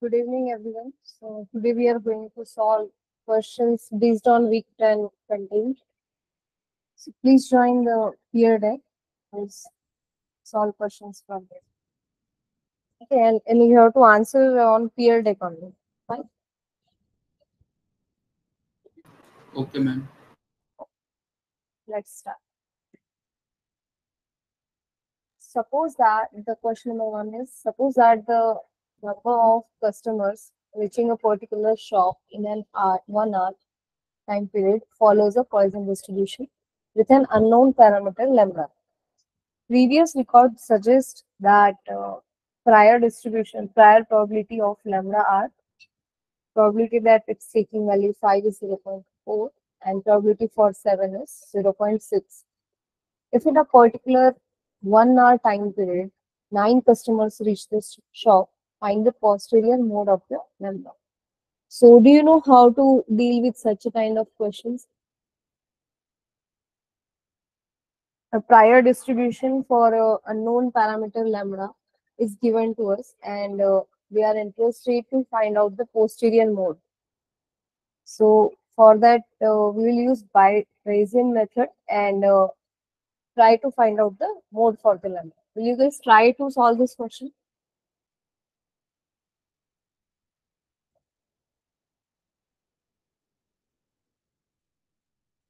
Good evening, everyone. So today we are going to solve questions based on week 10 content. So please join the peer deck. Let's solve questions from there. Okay, and you have to answer on peer deck only. Fine. Okay, ma'am. Let's start. Suppose that the question number one is suppose that the number of customers reaching a particular shop in an hour, 1 hour time period follows a Poisson distribution with an unknown parameter lambda. Previous records suggest that prior probability of lambda r, probability that it's taking value 5 is 0.4, and probability for 7 is 0.6. If in a particular 1 hour time period, 9 customers reach this shop, find the posterior mode of the lambda. So, do you know how to deal with such a kind of questions? A prior distribution for a unknown parameter lambda is given to us, and we are interested to find out the posterior mode. So for that, we will use Bayesian method and try to find out the mode for the lambda. Will you guys try to solve this question?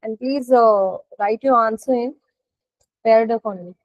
And please write your answer in paired economy.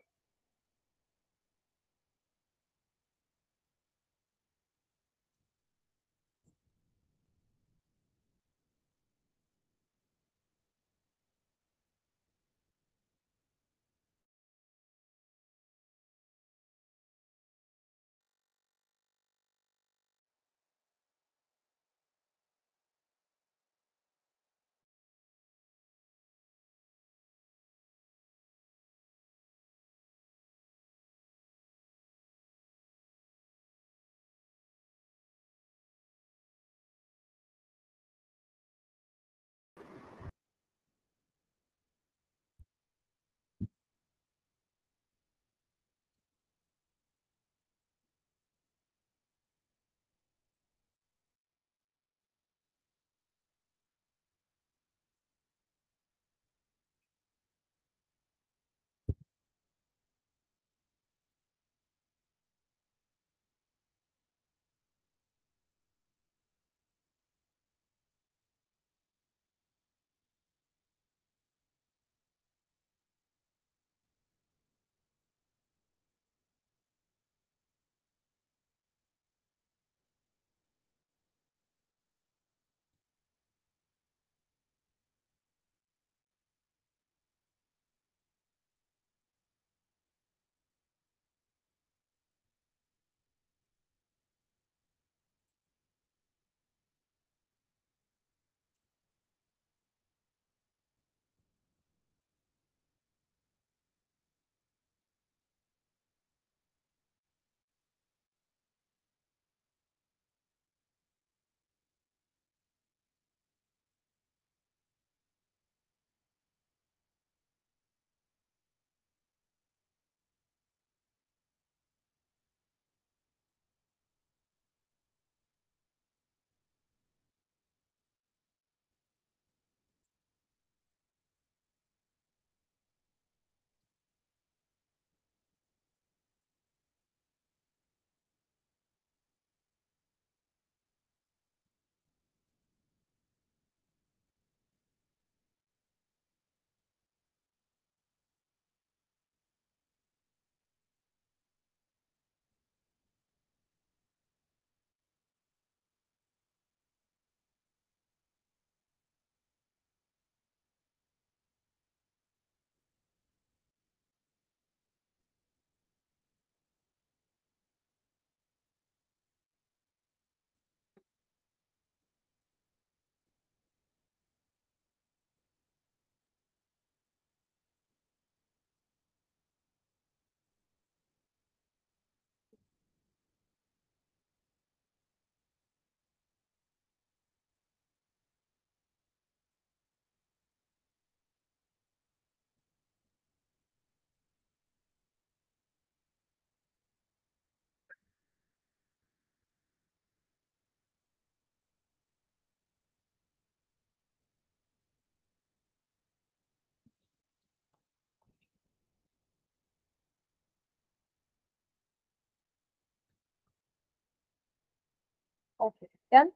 Okay, done.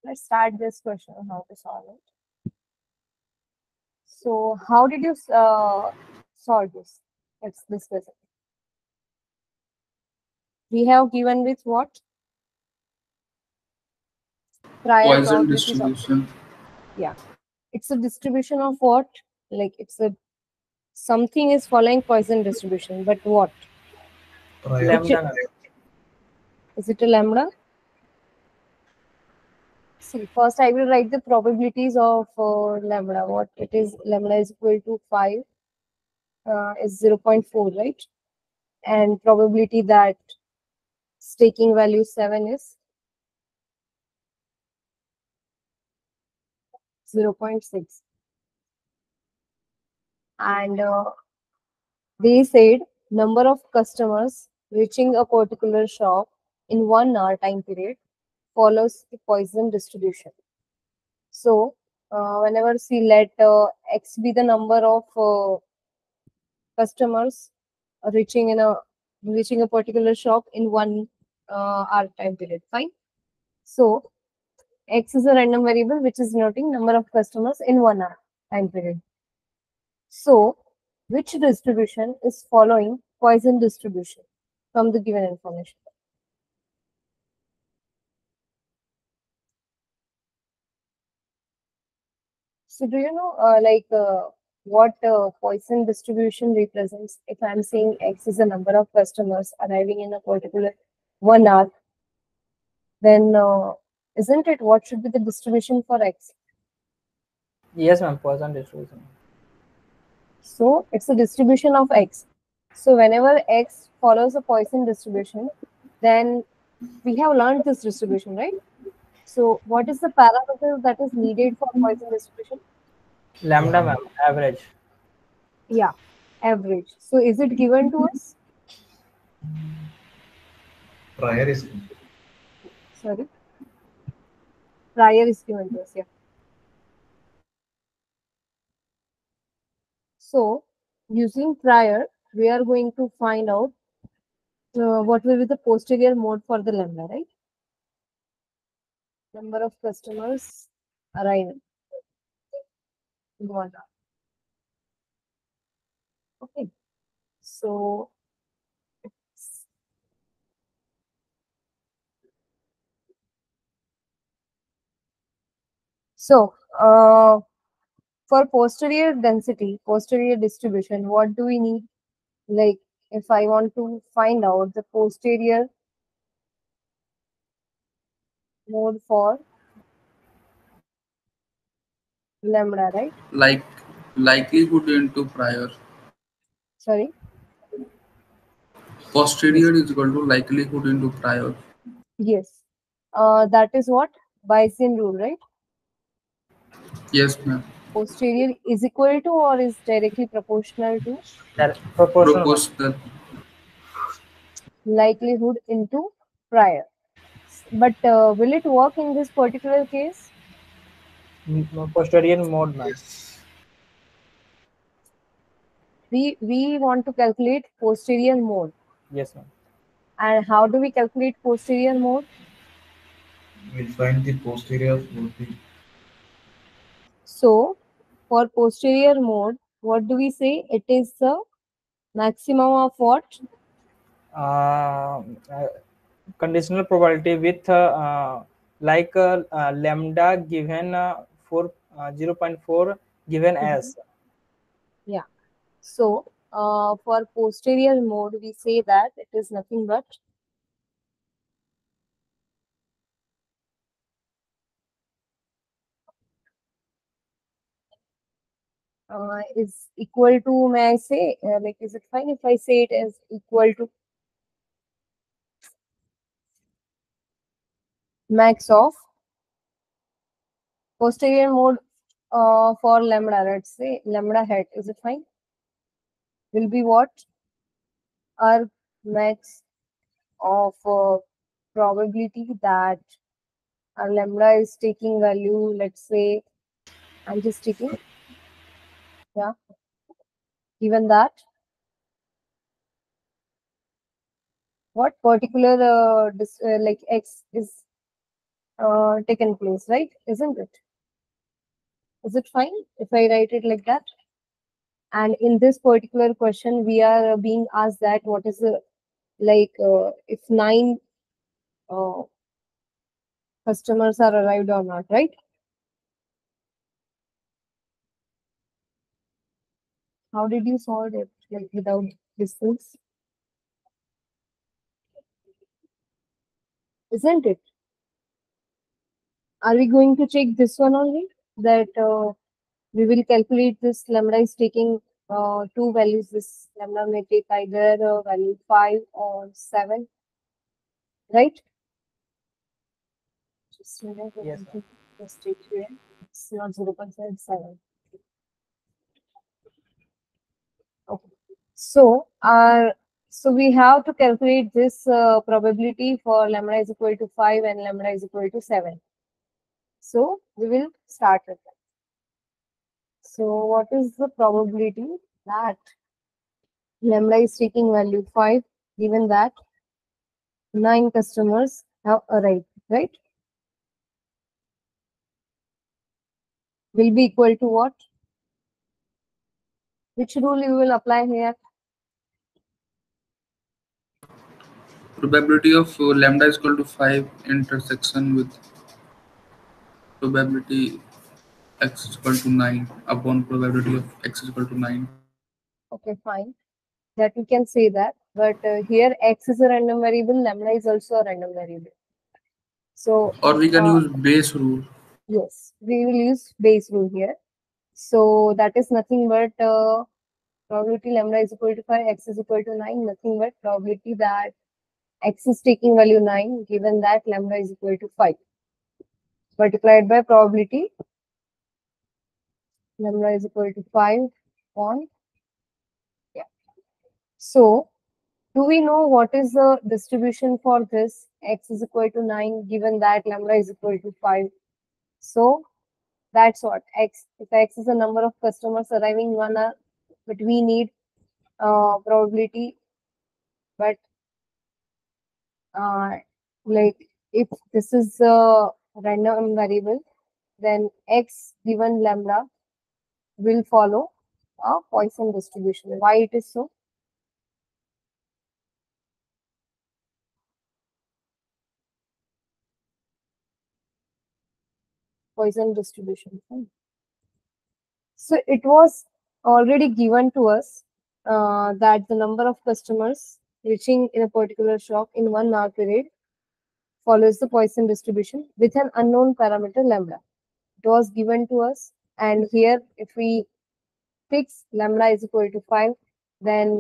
Let's start this question on how to solve it. So, how did you solve this? Let's discuss it. We have given with what? Prior Poisson probabilities of, distribution. yeah. It's a distribution of what? Like it's a something is following Poisson distribution, but what? Prior. Which Lambda. is it a lambda? See, first I will write the probabilities of lambda. What it is, lambda is equal to 5 is 0.4, right? And probability that staking value 7 is 0.6. And they said number of customers reaching a particular shop in 1 hour time period follows the Poisson distribution. So, whenever see let x be the number of customers reaching a particular shop in 1 hour time period. Fine. So, x is a random variable which is denoting number of customers in 1 hour time period. So, which distribution is following Poisson distribution from the given information? So, do you know what Poisson distribution represents? If I'm saying X is the number of customers arriving in a particular 1 hour, then isn't it what should be the distribution for X? Yes, ma'am. Poisson distribution. So, it's a distribution of X. So, whenever X follows a Poisson distribution, then we have learned this distribution, right? So, what is the parameter that is needed for Poisson distribution? Lambda, ma'am. Average. Yeah, average. So, is it given to us? Prior is Sorry. Prior is given to us, yeah. So, using prior, we are going to find out what will be the posterior mode for the lambda, right? Number of customers arriving in 1 hour. Okay. So, for posterior density, posterior distribution, what do we need? Like, if I want to find out the posterior mode for lambda, right? Like likelihood into prior. Sorry. Posterior is equal to likelihood into prior. Yes. That is what? Bayesian rule, right? Yes, ma'am. Posterior is equal to or is directly proportional to Proportional, ma'am. Proportional. likelihood into prior. But will it work in this particular case? Posterior mode, ma'am. We want to calculate posterior mode. Yes, ma'am. And how do we calculate posterior mode? we'll find the posterior would be So for posterior mode, what do we say? It is the maximum of what? Uh, uh, Conditional probability with lambda given 0.4 given as. Yeah. So for posterior mode, we say that it is nothing but is equal to, may I say, like, is it fine if I say it as equal to max of posterior mode for lambda, let's say lambda hat, is it fine? Will be what? Our max of probability that our lambda is taking value, let's say, I'm just taking, yeah, given that what particular like x is taken place, right? Isn't it? Is it fine if I write it like that? And in this particular question, we are being asked that what is the if 9 customers are arrived or not, right? How did you solve it, like without distance? Isn't it? Are we going to check this one only? That we will calculate this lambda is taking two values. This lambda may take either value 5 or 7, right? Just a minute, I Yes, want to just take here. It's not 0.77. Okay. So we have to calculate this probability for lambda is equal to 5 and lambda is equal to 7. So we will start with that. So what is the probability that lambda is taking value 5 given that 9 customers have arrived, right? Will be equal to what? Which rule we will apply here? Probability of lambda is equal to 5 intersection with probability x is equal to 9 upon probability of x is equal to 9. Okay, fine. That we can say that. But here x is a random variable, lambda is also a random variable. So Or we can use base rule. yes, we will use base rule here. So that is nothing but probability lambda is equal to 5, x is equal to 9, nothing but probability that x is taking value 9 given that lambda is equal to 5 multiplied by probability lambda is equal to 5 on, yeah. So do we know what is the distribution for this x is equal to 9 given that lambda is equal to 5? So that's what x, if x is the number of customers arriving 1 hour, but we need probability, but like if this is a random variable, then x given lambda will follow a Poisson distribution. Why it is so? Poisson distribution. So it was already given to us that the number of customers reaching in a particular shop in 1 hour period follows the Poisson distribution with an unknown parameter lambda. It was given to us, and here if we fix lambda is equal to 5, then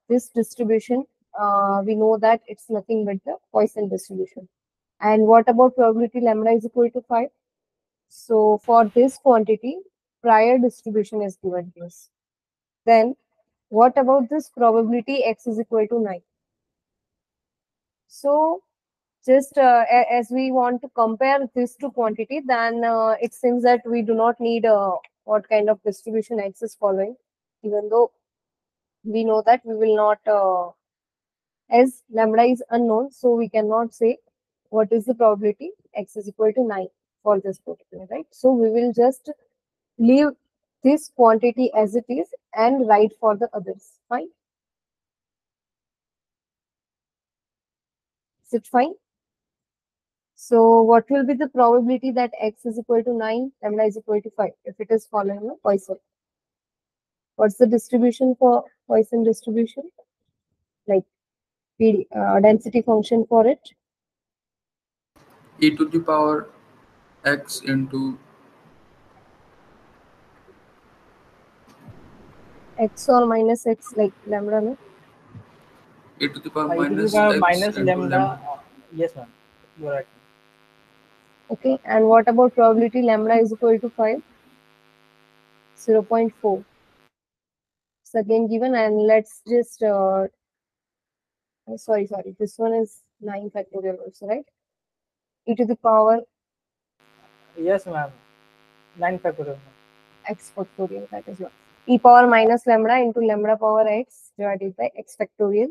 this distribution, we know that it's nothing but the Poisson distribution. And what about probability lambda is equal to 5? So for this quantity, prior distribution is given to us. Then what about this probability x is equal to 9? So just as we want to compare this to quantity, then it seems that we do not need what kind of distribution x is following, even though we know that we will not, as lambda is unknown, so we cannot say what is the probability x is equal to 9 for this particular, right? So we will just leave this quantity as it is and write for the others. Fine. Is it fine? So what will be the probability that x is equal to 9, lambda is equal to 5 if it is following a Poisson? What's the distribution for Poisson distribution? Like density function for it? E to the power x into X or minus x, like lambda, no? e to the power it will minus be x minus into lambda. lambda. Yes, ma'am. You're right. Okay, and what about probability lambda is equal to 5? 0.4. It's again given, and let's just sorry, this one is 9 factorial also, right? E to the power Yes, ma'am. 9 factorial. x factorial, that is what. E power minus lambda into lambda power x divided by x factorial.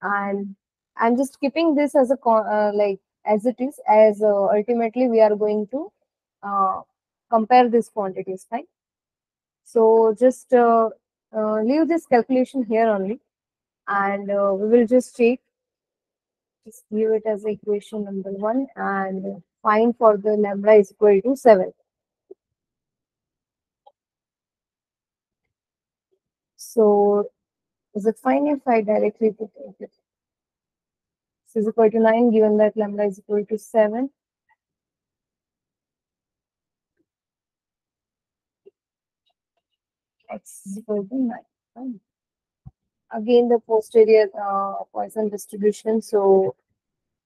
And I'm just keeping this as a like as it is, as ultimately we are going to compare these quantities, right? So just leave this calculation here only, and we will just take, just leave it as equation number 1 and find for the lambda is equal to 7. So is it fine if I directly put it? This is equal to 9 given that lambda is equal to 7. X is equal to 9. Fine. Again, the posterior Poisson distribution, so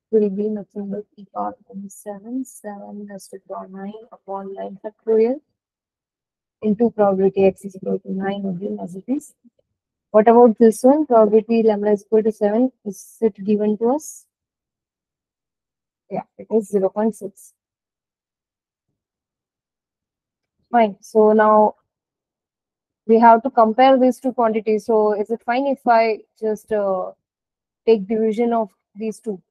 will be nothing but e power 7, 7 raised to power 9 upon 9 factorial into probability x is equal to 9 again as it is. What about this one? Probability lambda is equal to 7. Is it given to us? Yeah, it is 0.6. Fine. So now we have to compare these two quantities. So is it fine if I just take division of these two?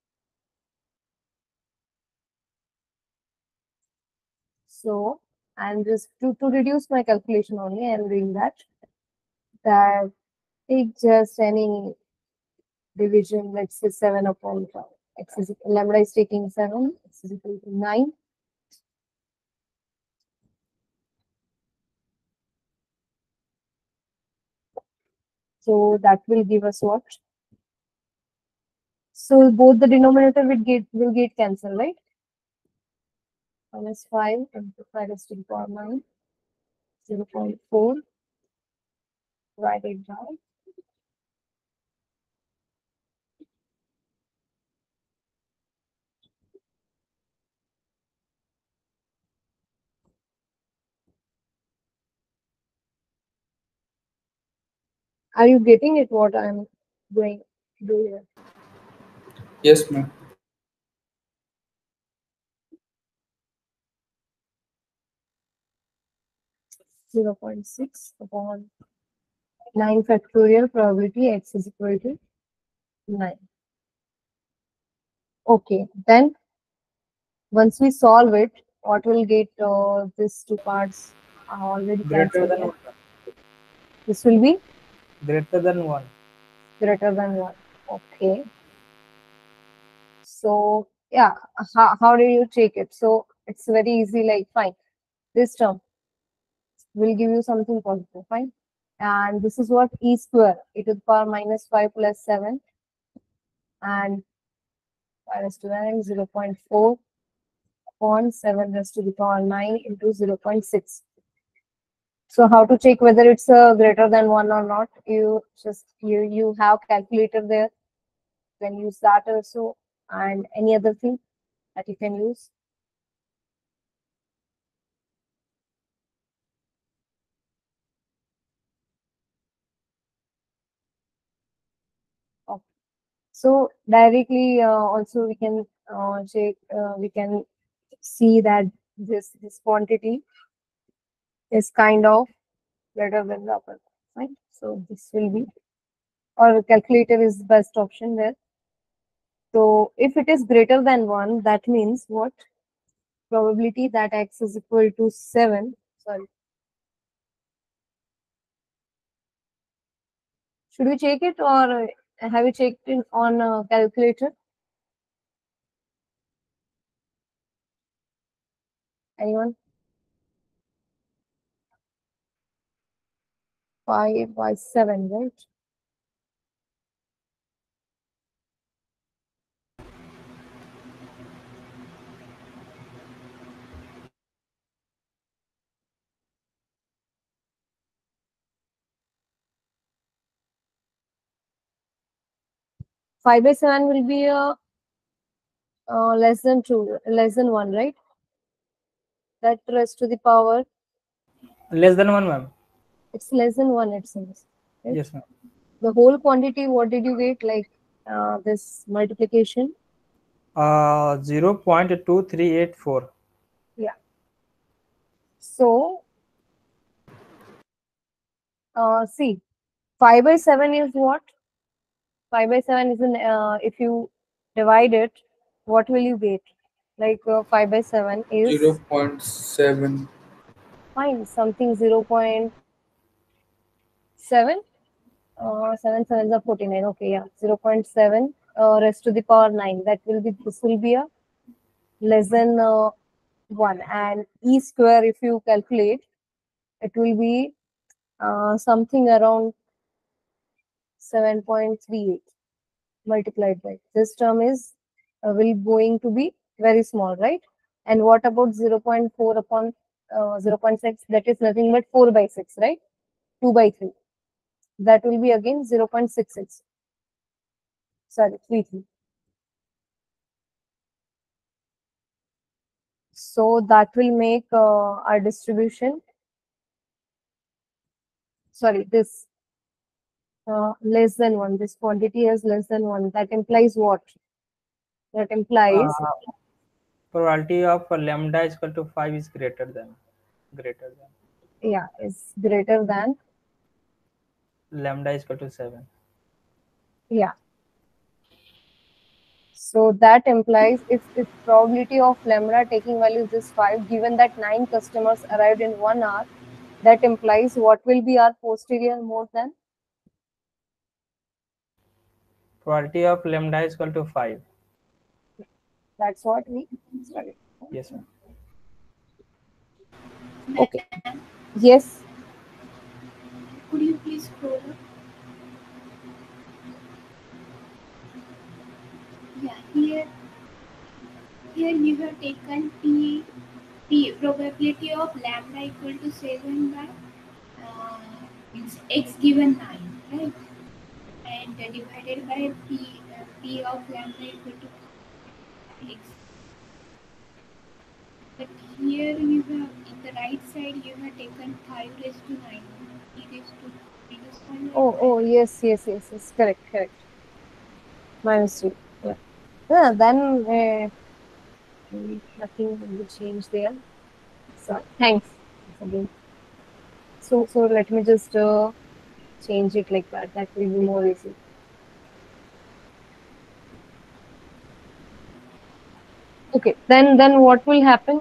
So I'm just to reduce my calculation only, I'm doing that. That take just any division, let's say 7 upon 12. X is lambda is taking 7, x is equal to 9. So that will give us what? So both the denominator will get cancelled, right? Minus 5 into 5 raised to the power 9, 0.4. Write it down. Are you getting it what I'm going to do here? Yes, ma'am. 0.6 upon 9 factorial probability x is equal to 9. Okay, then once we solve it, what will get these two parts are already Greater cancelled. than Right? 1. This will be Greater than 1. greater than 1. Okay. So yeah, how do you take it? So it's very easy, like fine. This term will give you something positive, fine. And this is what e square, e to the power minus 5 plus 7 and 5 raised to 9, 0.4 upon 7 raised to the power 9 into 0.6. So how to check whether it's greater than 1 or not? You just you have calculator there, then use that also, and any other thing that you can use. Okay. So directly also we can check, we can see that this quantity is kind of greater than the upper, right? So this will be, or calculator is the best option there. So if it is greater than 1, that means what? Probability that x is equal to 7. Sorry. Should we check it, or have you checked it on a calculator? Anyone? 5 by 7, right? Five by 7 will be less than 2, less than 1, right? That raised to the power, Less than 1, ma'am. it's less than 1, it seems. Right? Yes, ma'am. The whole quantity, what did you get? Like this multiplication? 0.2384. Yeah. So, see, 5 by 7 is what? 5 by 7 is an, if you divide it, what will you get? Like 5 by 7 is 0.7. fine, something 0.7. 7 sevens are 49. Okay, yeah, 0.7 raised to the power 9. That will be, this will be a less than 1. And e square, if you calculate, it will be something around 7.38 multiplied by. This term is will going to be very small, right? And what about 0.4 upon 0.6? That is nothing but 4 by 6, right? 2 by 3. That will be again 0.66. Sorry, 33. So that will make our distribution, sorry, this less than 1. This quantity is less than 1. That implies what? That implies, Probability of lambda is equal to 5 is greater than yeah, is greater than, lambda is equal to 7. yeah. So that implies if probability of lambda taking value is 5, given that 9 customers arrived in 1 hour, that implies what will be our posterior more than? Probability of lambda is equal to 5. That's what we studied. Yes, ma'am. Okay. Yes. Could you please scroll up? Yeah, here you have taken P probability of lambda equal to 7 by means x given 9, right? And divided by P of lambda equal to x. But here you have, in the right side, you have taken 5 raised to 9, e raised to minus 5. Oh, yes. Correct. My mistake. Yeah. Yeah, then nothing will change there. So thanks again. So let me just change it like that. That will be more easy. Okay. Then what will happen?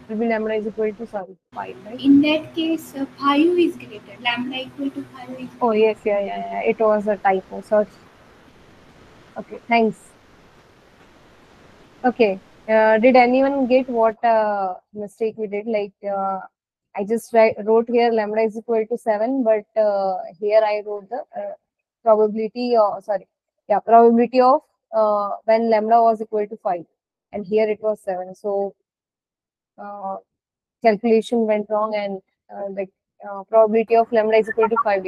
Will be lambda is equal to, sorry, 5, right? In that case, 5 is greater. Lambda equal to 5 is greater. Oh yes, yeah. It was a typo. So okay, thanks. Okay. Did anyone get what mistake we did? Like I just wrote here lambda is equal to 7, but here I wrote the probability, or sorry, yeah, probability of when lambda was equal to 5, and here it was 7. So calculation went wrong, and the probability of lambda is equal to 5.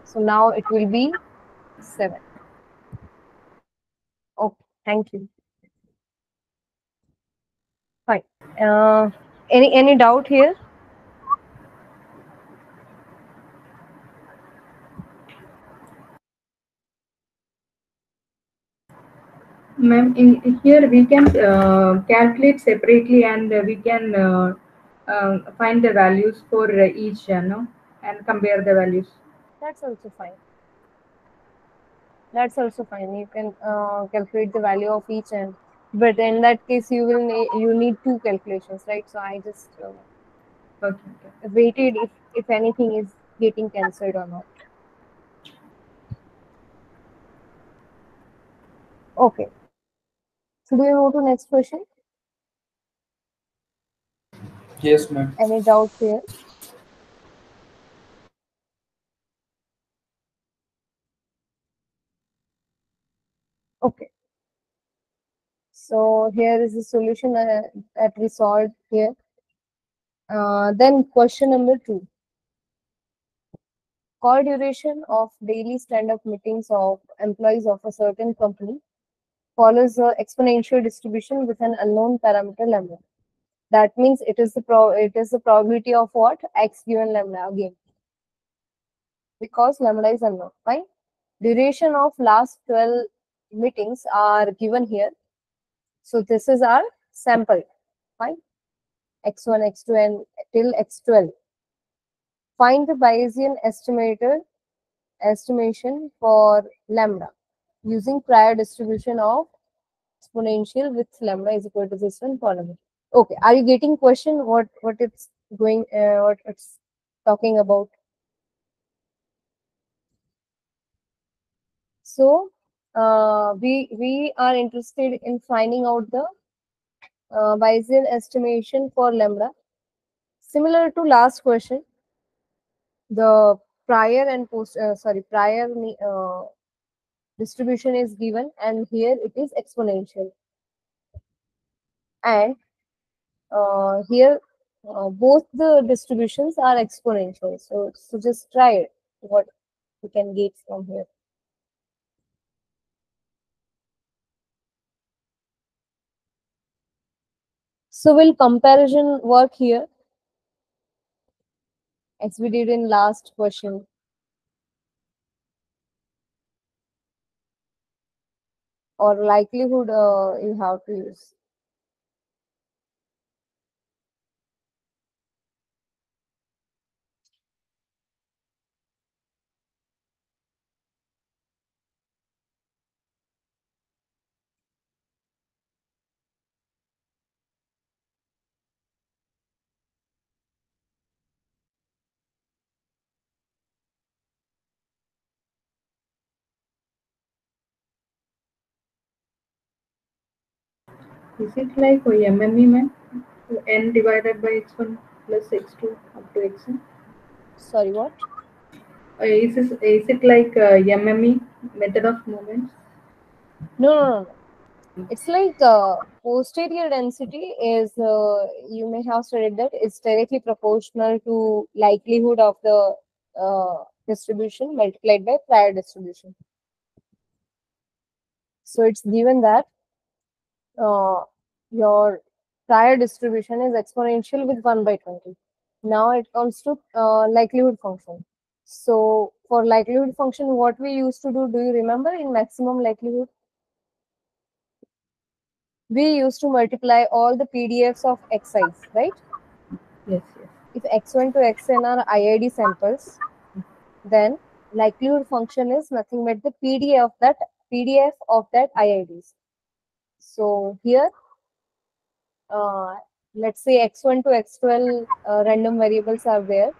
So now it will be 7. Okay, thank you. Fine. Any doubt here? Ma'am, in here we can calculate separately, and we can find the values for each, no, and compare the values. That's also fine. That's also fine. You can calculate the value of each, and but in that case you will you need 2 calculations, right? So I just Okay. waited if anything is getting cancelled or not. Okay. So do you move to next question? Yes, ma'am. Any doubts here? Okay. So here is the solution that we solved here. Then question number 2. Call duration of daily stand-up meetings of employees of a certain company follows an exponential distribution with an unknown parameter lambda. That means it is the probability of what? X given lambda again, because lambda is unknown. Fine. Duration of last 12 meetings are given here. So this is our sample. Fine. X1, X2, and till X12. Find the Bayesian estimation for lambda. using prior distribution of exponential with lambda is equal to this one for lambda. Okay, are you getting question what it's going what it's talking about? So we are interested in finding out the Bayesian estimation for lambda. Similar to last question, the prior and post prior distribution is given, and here it is exponential, and here both the distributions are exponential. So just try it. What we can get from here. So will comparison work here as we did in last question? Or likelihood you have to use? Is it like MME, ma'am? N divided by x1 plus x2 up to xn? Sorry, what? Is it like MME, method of moments? No. It's like posterior density is, you may have studied that, it's directly proportional to likelihood of the distribution multiplied by prior distribution. So it's given that your prior distribution is exponential with 1 by 20. Now it comes to likelihood function. So for likelihood function, what we used to do you remember in maximum likelihood? We used to multiply all the PDFs of xi's, right? Yes. If x1 to xn are IID samples, then likelihood function is nothing but the PDF of that IIDs. So here, let's say x1 to x12 random variables are there.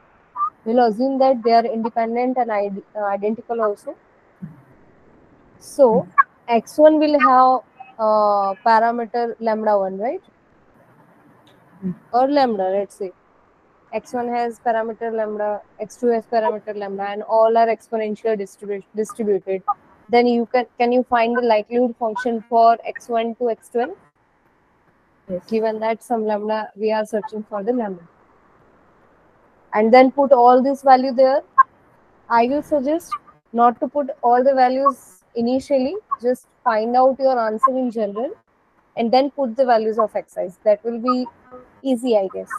We'll assume that they are independent and identical also. So x1 will have parameter lambda 1, right? Or lambda, let's say. X1 has parameter lambda, X2 has parameter lambda, and all are exponential distributed. Then you can you find the likelihood function for x1 to x12? Yes. Given that some lambda, we are searching for the lambda. And then put all this value there. I will suggest not to put all the values initially, just find out your answer in general and then put the values of x's. That will be easy, I guess.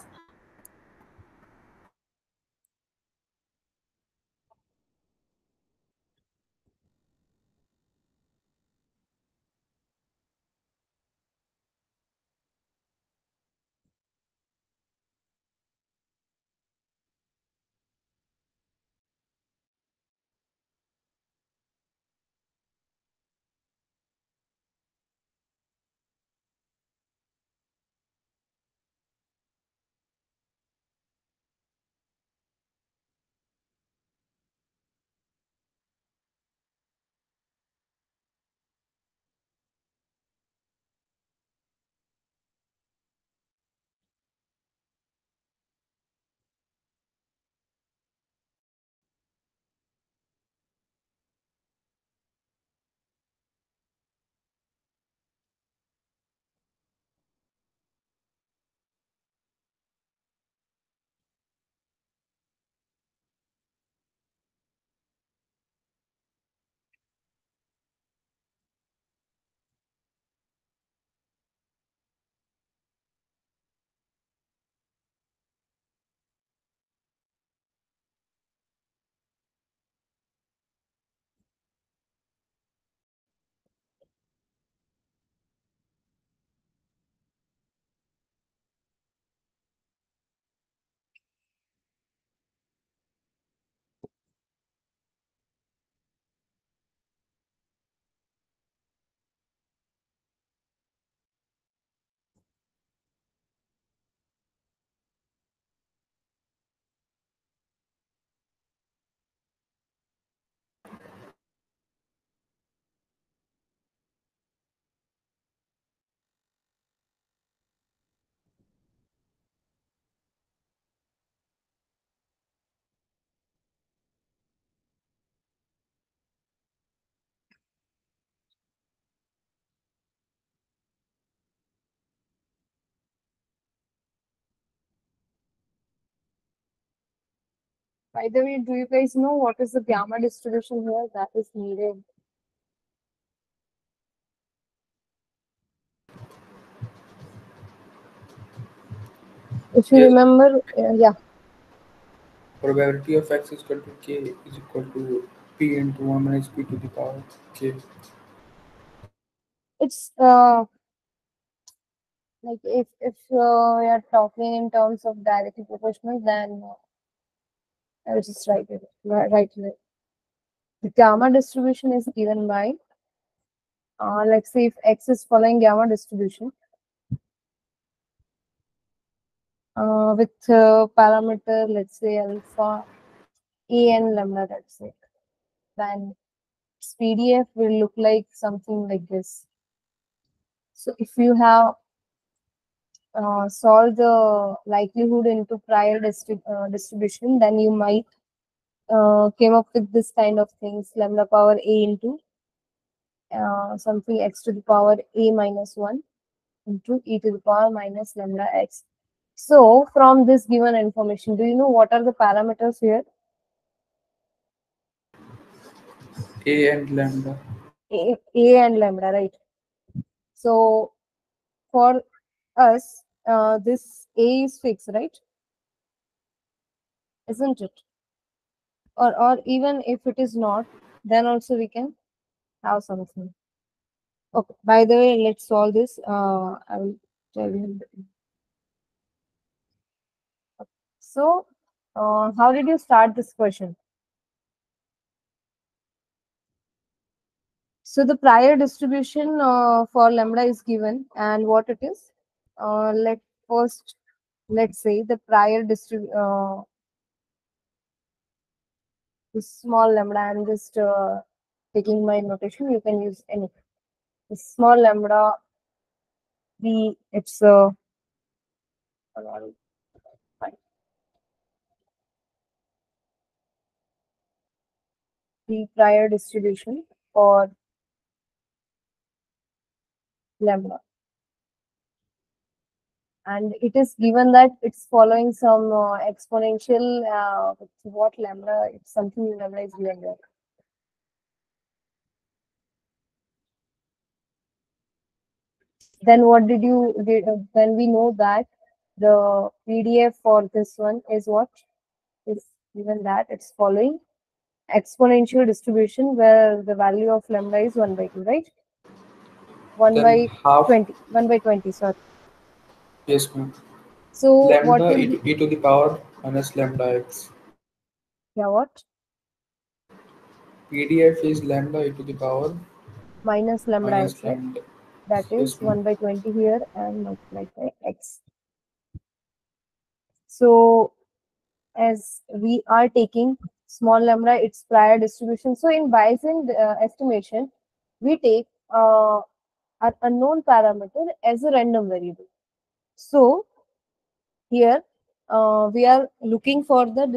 By the way, do you guys know what is the gamma distribution here that is needed? If you Yes. remember, yeah, Probability of x is equal to k is equal to p into 1 minus p to the power k. it's like if we are talking in terms of directly proportional, then I will just write it. Write it. The gamma distribution is given by, let's say if x is following gamma distribution with parameter, let's say alpha, a and lambda, that's it. Then its PDF will look like something like this. So if you have solved the likelihood into prior distribution, then you might came up with this kind of things, lambda power a into something x to the power a minus 1 into e to the power minus lambda x. So from this given information, do you know what are the parameters here? A and lambda. A and lambda, right? So for us, this a is fixed, right? Isn't it? Or even if it is not, then also we can have something. Okay. By the way, let's solve this. I will tell you. So, how did you start this question? So the prior distribution for lambda is given, and what it is? Let's say the prior this small lambda. I'm just taking my notation. You can use any. The small lambda. It's fine. The prior distribution for lambda. And it is given that it's following some exponential what lambda, it's something lambda is given there. Then what did you then we know that the PDF for this one is what is given, that it's following exponential distribution where the value of lambda is 1 by 2, right? 1 Then by half. 20, 1 by 20, sorry. Yes, ma'am. So what Lambda will be, e to the power minus lambda x. yeah, what? PDF is lambda e to the power Minus lambda minus x, right? lambda. That is Yes, ma'am. 1 by 20 here and multiplied by x. So as we are taking small lambda, its prior distribution. So in Bayesian estimation, we take an unknown parameter as a random variable. So here we are looking for the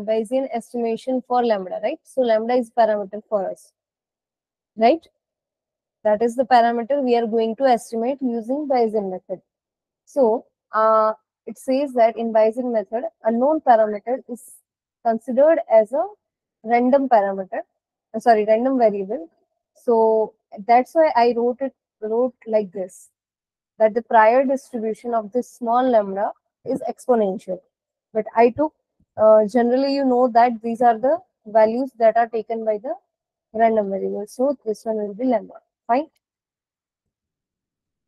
Bayesian estimation for lambda, right? So lambda is parameter for us, right? That is the parameter we are going to estimate using Bayesian method. So it says that in Bayesian method, unknown parameter is considered as a random parameter, random variable. So that's why I wrote like this, that the prior distribution of this small lambda is exponential. But I took, generally you know that these are the values that are taken by the random variable. So this one will be lambda. Fine.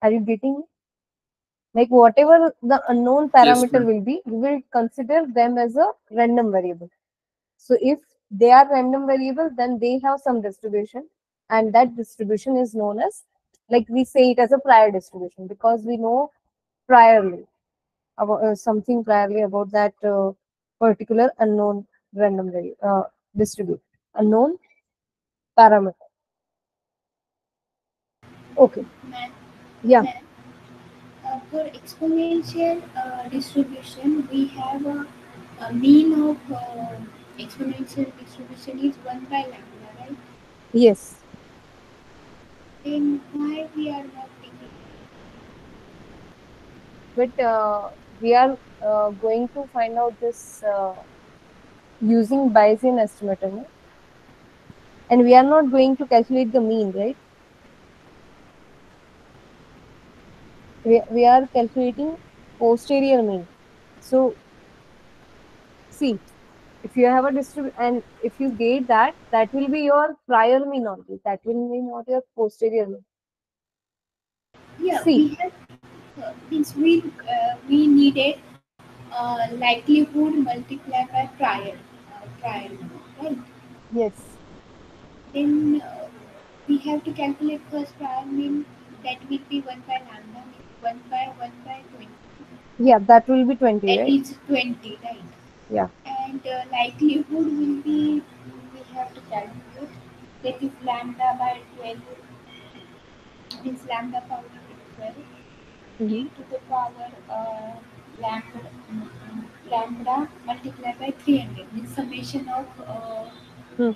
Are you getting me? Like whatever the unknown Yes, parameter ma'am. will be, we will consider them as a random variable. So if they are random variable, then they have some distribution, and that distribution is known as, like we say it as a prior distribution, because we know priorly about something priorly about that particular unknown random variable distribute unknown parameter. Okay. Ma'am, Yeah. ma'am, for exponential distribution, we have a mean of exponential distribution is 1 by lambda, right? Yes. Then why we are not taking? But we are going to find out this using Bayesian estimator, no? And we are not going to calculate the mean, right? We are calculating posterior mean. So see, if you have a distribute and if you get that, that will be your prior mean only. That will be not your posterior mean. Yeah, See. we have means we needed likelihood multiplied by trial, right? Yes. Then we have to calculate first prior mean, that will be 1 by lambda, means 1 by 20. Yeah, that will be 20, That right? is 20, right? Yeah. And likelihood will be, we have to calculate, that is lambda by 12, means lambda power 12 Mhm. e to the power lambda, lambda multiplied by 300, means summation of Hmm.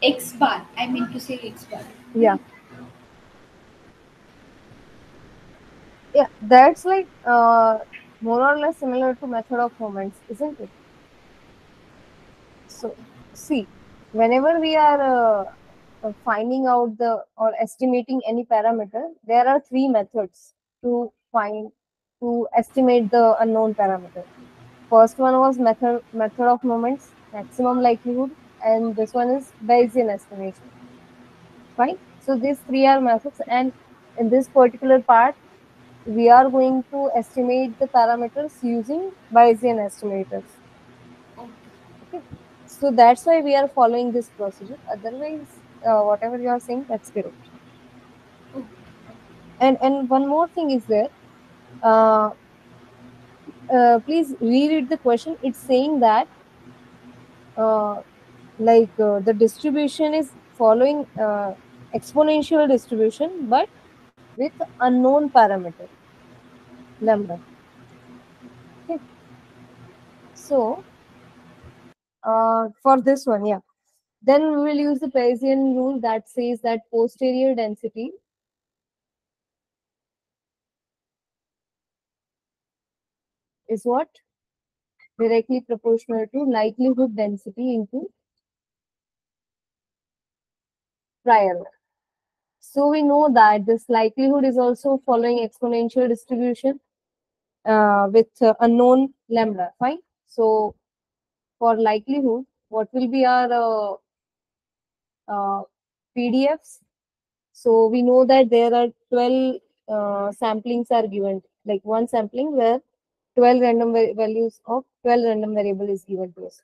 x bar, I mean to say x bar. Yeah. Yeah, that's like more or less similar to method of moments, isn't it? So see, whenever we are finding out the or estimating any parameter, there are three methods to find to estimate the unknown parameter. First one was method of moments, maximum likelihood, and this one is Bayesian estimation. Fine. So these three are methods, and in this particular part, we are going to estimate the parameters using Bayesian estimators. Okay. So that's why we are following this procedure. Otherwise, whatever you are saying, that's correct. And one more thing is there. Uh, Please reread the question. It's saying that the distribution is following exponential distribution, but with unknown parameter lambda. Okay. So for this one, yeah. Then we will use the Bayesian rule that says that posterior density is what? Directly proportional to likelihood density into prior. So we know that this likelihood is also following exponential distribution with unknown lambda. Fine. So for likelihood, what will be our PDFs? So we know that there are 12 samplings are given, like one sampling where 12 random values of 12 random variable is given to us.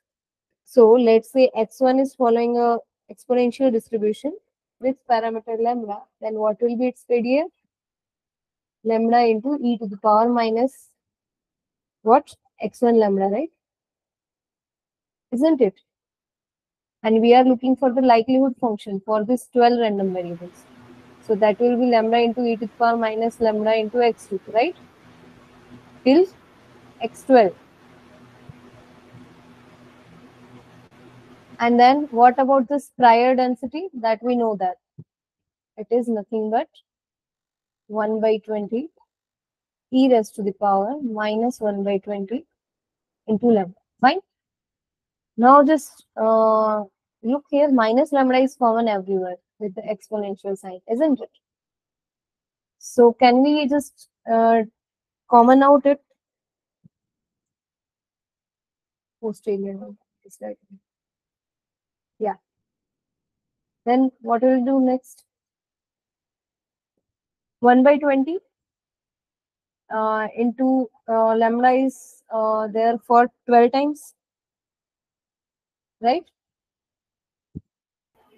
So let's say x1 is following a exponential distribution with parameter lambda, then what will be its PDF? Lambda into e to the power minus what? X1 lambda, right? Isn't it? And we are looking for the likelihood function for this 12 random variables. So that will be lambda into e to the power minus lambda into x2, right? Till x12. And then what about this prior density? That we know that it is nothing but 1 by 20 e raised to the power minus 1 by 20 into lambda. Fine. Now just look here, minus lambda is common everywhere with the exponential sign, isn't it? So can we just common out it? Posterior. Is that? Yeah. Then what will we do next? 1 by 20 into lambda is there for 12 times, right?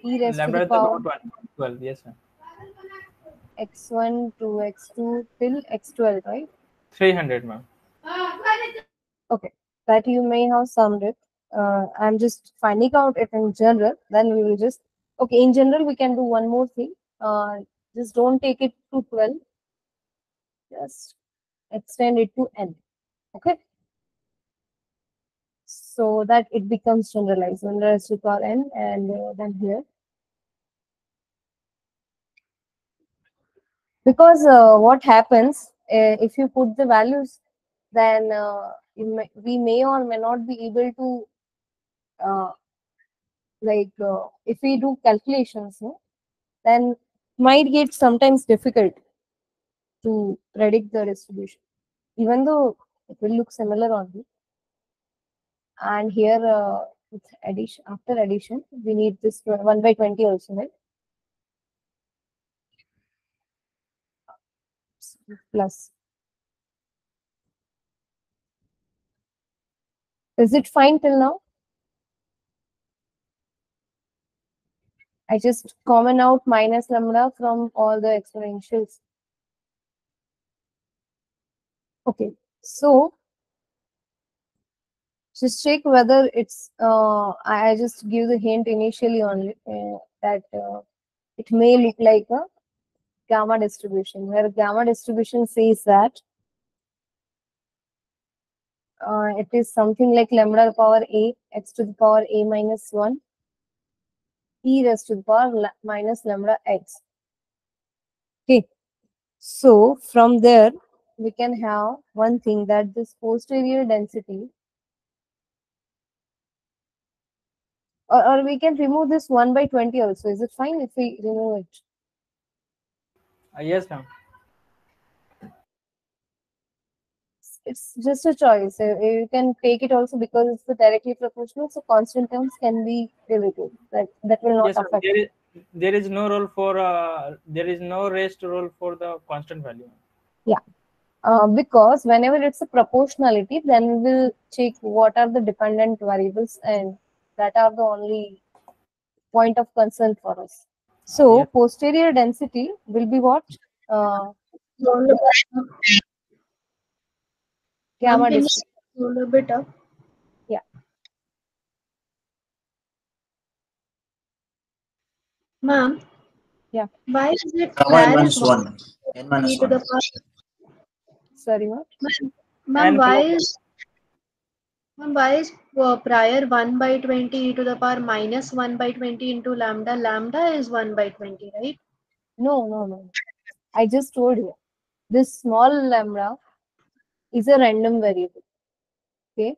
E raised to Lambda the is power about 12. Yes, sir. x1 to x2 till x12, right? 300, ma'am. Okay, that you may have summed it. I'm just finding out it in general. Then we will just, okay, in general, we can do one more thing. Just don't take it to 12. Just extend it to n. Okay. So that it becomes generalized. 1 raised to the power n, and then here. Because what happens if you put the values, then we may or may not be able to if we do calculations, no, then might get sometimes difficult to predict the distribution, even though it will look similar only. And here, with addition, after addition, we need this 1 by 20 also, right? Plus. Is it fine till now? I just common out minus lambda from all the exponentials. Okay, so just check whether it's, I just give the hint initially only that it may look like a gamma distribution, where gamma distribution says that it is something like lambda to the power a, x to the power a minus 1, e raised to the power minus lambda x. Okay, so from there we can have one thing, that this posterior density, or we can remove this 1 by 20 also. Is it fine if we remove it? Yes, ma'am. It's just a choice. You can take it also because it's the directly proportional, so constant terms can be deleted. That will not Yes, ma'am. affect. There is no role for there is no raised role for the constant value. Yeah. Because whenever it's a proportionality, then we will check what are the dependent variables, and that are the only point of concern for us. So Yes. posterior density will be what? Gamma Can you distribution. scroll a bit up? Yeah. Ma'am? Yeah. Why is it Gamma n that minus 1. N minus e to 1. the power? Sorry, what? Ma'am, And why is prior 1 by 20 e to the power minus 1 by 20 into lambda? Lambda is 1 by 20, right? No. I just told you. This small lambda is a random variable. Okay.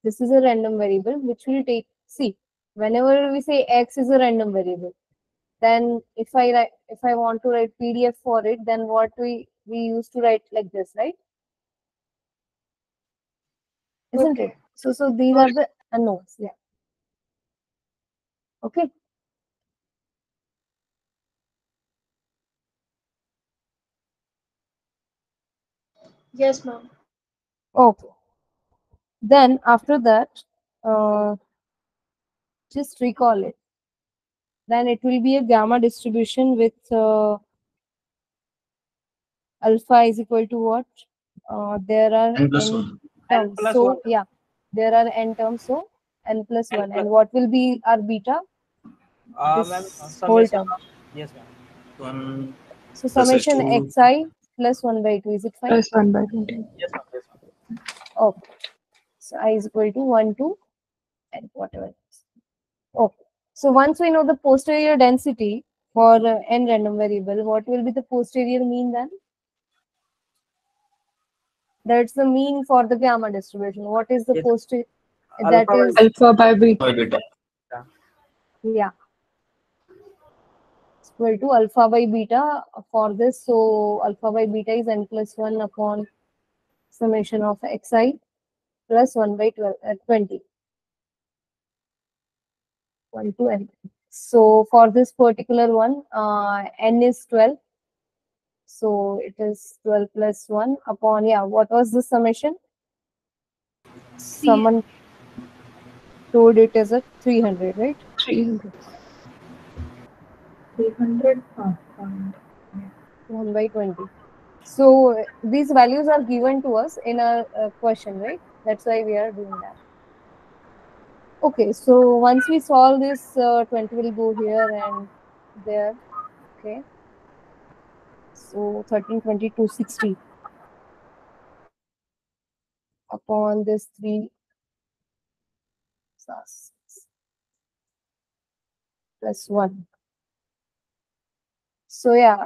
This is a random variable which will take, see, whenever we say x is a random variable, then if I want to write PDF for it, then what we used to write like this, right? Isn't it? So these are the unknowns. Yeah. Okay. Yes, ma'am. Okay. Then after that, just recall it. Then it will be a gamma distribution with alpha is equal to what? There are N plus n 1. terms. plus So 1. yeah, there are n terms. So n plus N 1. plus- And what will be our beta? Ma'am, This whole summation term. of, yes, ma'am. 1 So plus summation h2. xi plus 1 by 2. Is it fine? Plus 1 by 20. Yes, ma'am. Yes, ma'am. Okay. So I is equal to 1, 2, and whatever it is. Okay. So once we know the posterior density for n random variable, what will be the posterior mean then? That's the mean for the gamma distribution. What is the Yes. posterior? Alpha That by is, Alpha by beta. By beta. yeah, it's equal to alpha by beta for this. So alpha by beta is n plus 1 upon summation of xi plus 1 by 20. 1 to n. So for this particular one, n is 12. So it is 12 plus 1 upon, yeah, what was the summation? Someone told it as a 300, right? 300. 300. 1 by 20. So these values are given to us in a question, right? That's why we are doing that. Okay, so once we solve this, 20 will go here and there. Okay. So 13, 22, 60 upon this 3 plus 1. So yeah,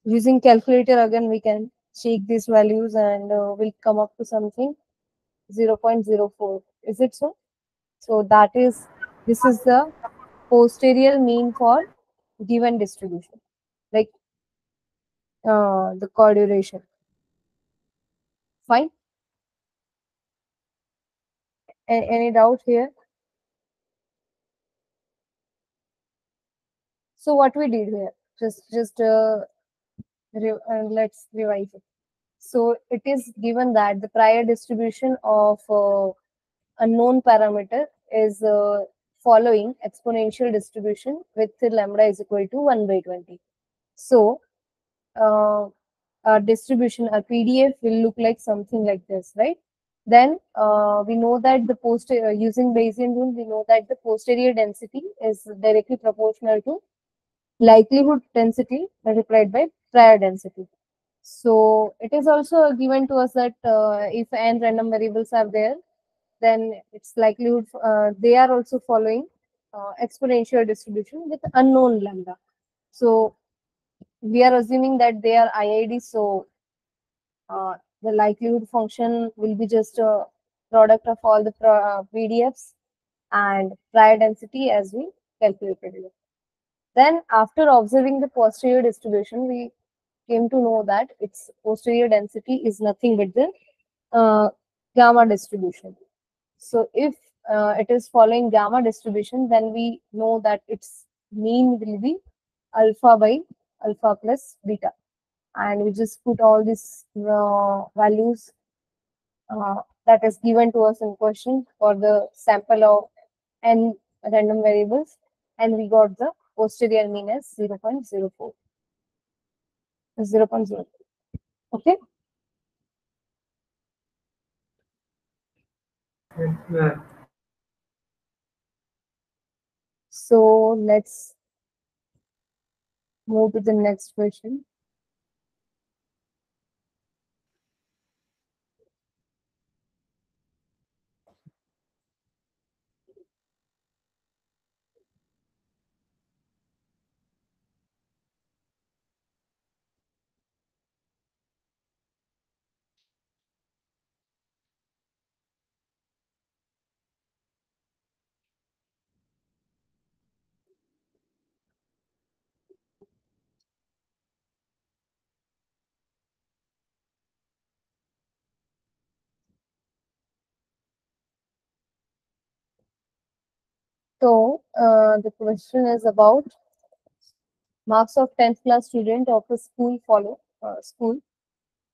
using calculator again we can check these values and we'll come up to something. 0.04. Is it so? So this is the posterior mean for given distribution, like the coduration. Fine. Any doubt here? So what we did here, let's revise it. So it is given that the prior distribution of a known parameter is following exponential distribution with lambda is equal to 1 by 20. So our distribution, our PDF will look like something like this, right? Then we know that the using Bayesian rule, we know that the posterior density is directly proportional to likelihood density multiplied by prior density. So it is also given to us that if n random variables are there, then its likelihood they are also following exponential distribution with unknown lambda. So we are assuming that they are IID, so the likelihood function will be just a product of all the PDFs and prior density as we calculated it. Then after observing the posterior distribution, we came to know that its posterior density is nothing but the gamma distribution. So if it is following gamma distribution, then we know that its mean will be alpha by alpha plus beta. And we just put all these values that is given to us in question for the sample of n random variables, and we got the posterior mean as 0.04. 0.04. Okay. Yeah. So let's move to the next question. So the question is about marks of 10th class student of a school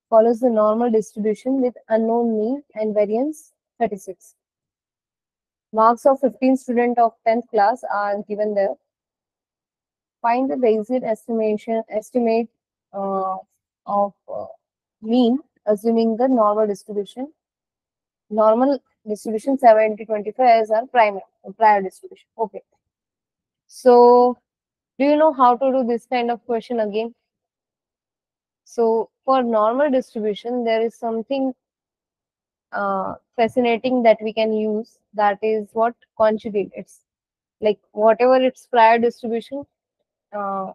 follows the normal distribution with unknown mean and variance 36. Marks of 15 student of 10th class are given there. Find the Bayesian estimate of mean assuming the normal distribution. Normal distribution 70-25 as our prior distribution. Okay. So do you know how to do this kind of question again? So for normal distribution, there is something fascinating that we can use, that is what conjugate. It's like whatever its prior distribution, uh,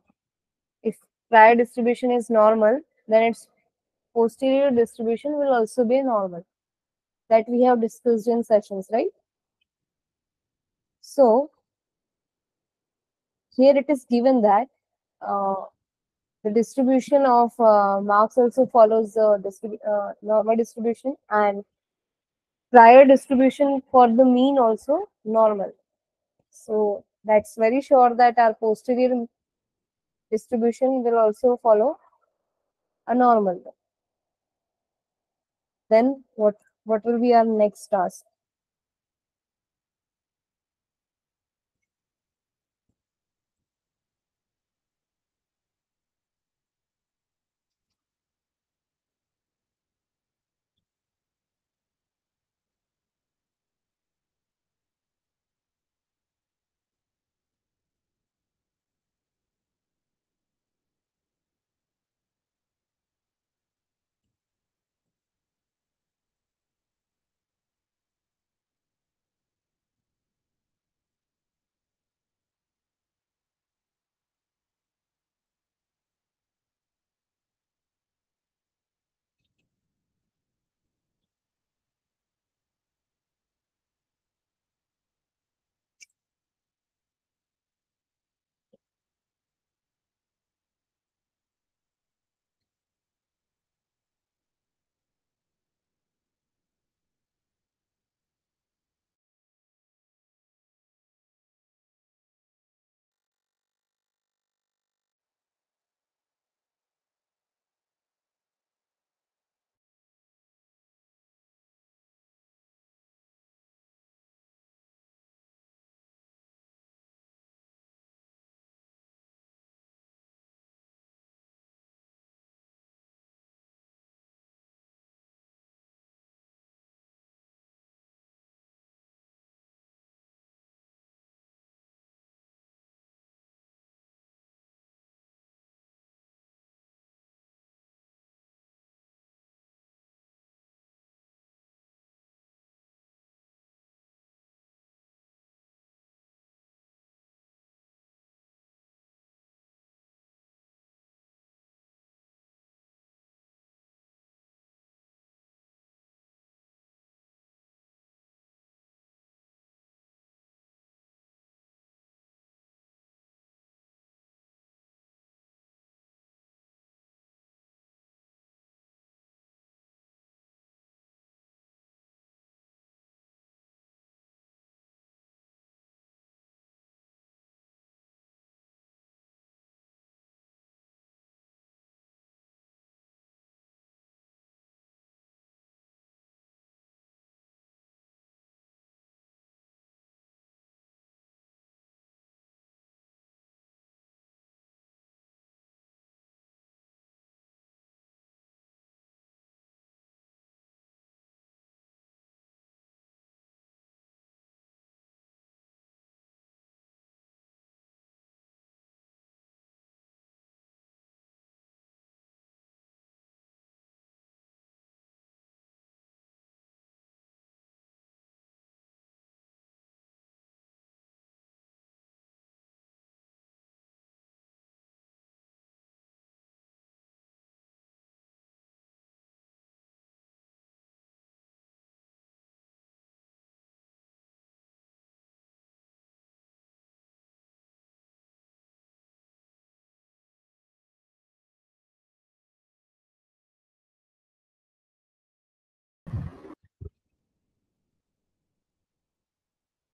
if prior distribution is normal, then its posterior distribution will also be normal. That we have discussed in sessions, right? So here it is given that the distribution of marks also follows the normal distribution, and prior distribution for the mean also normal. So that's very sure that our posterior distribution will also follow a normal. Then what will be our next task?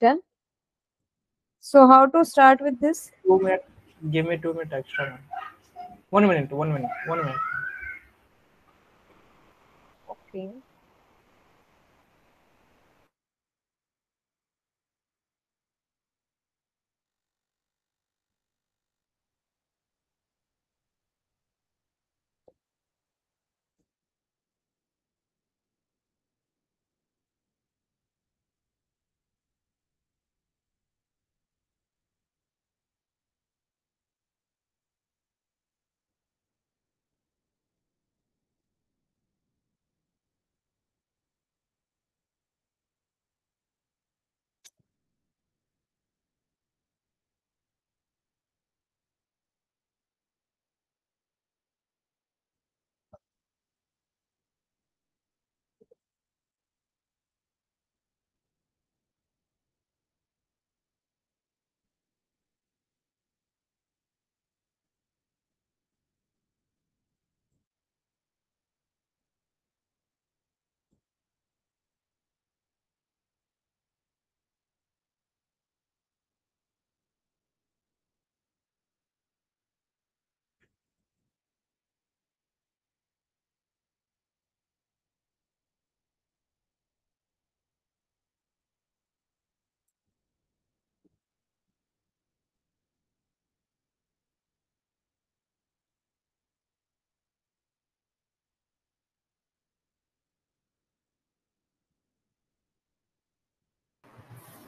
Done. So how to start with this? 2 minutes. Give me 2 minutes extra, ma'am. 1 minute. 1 minute. 1 minute. Okay.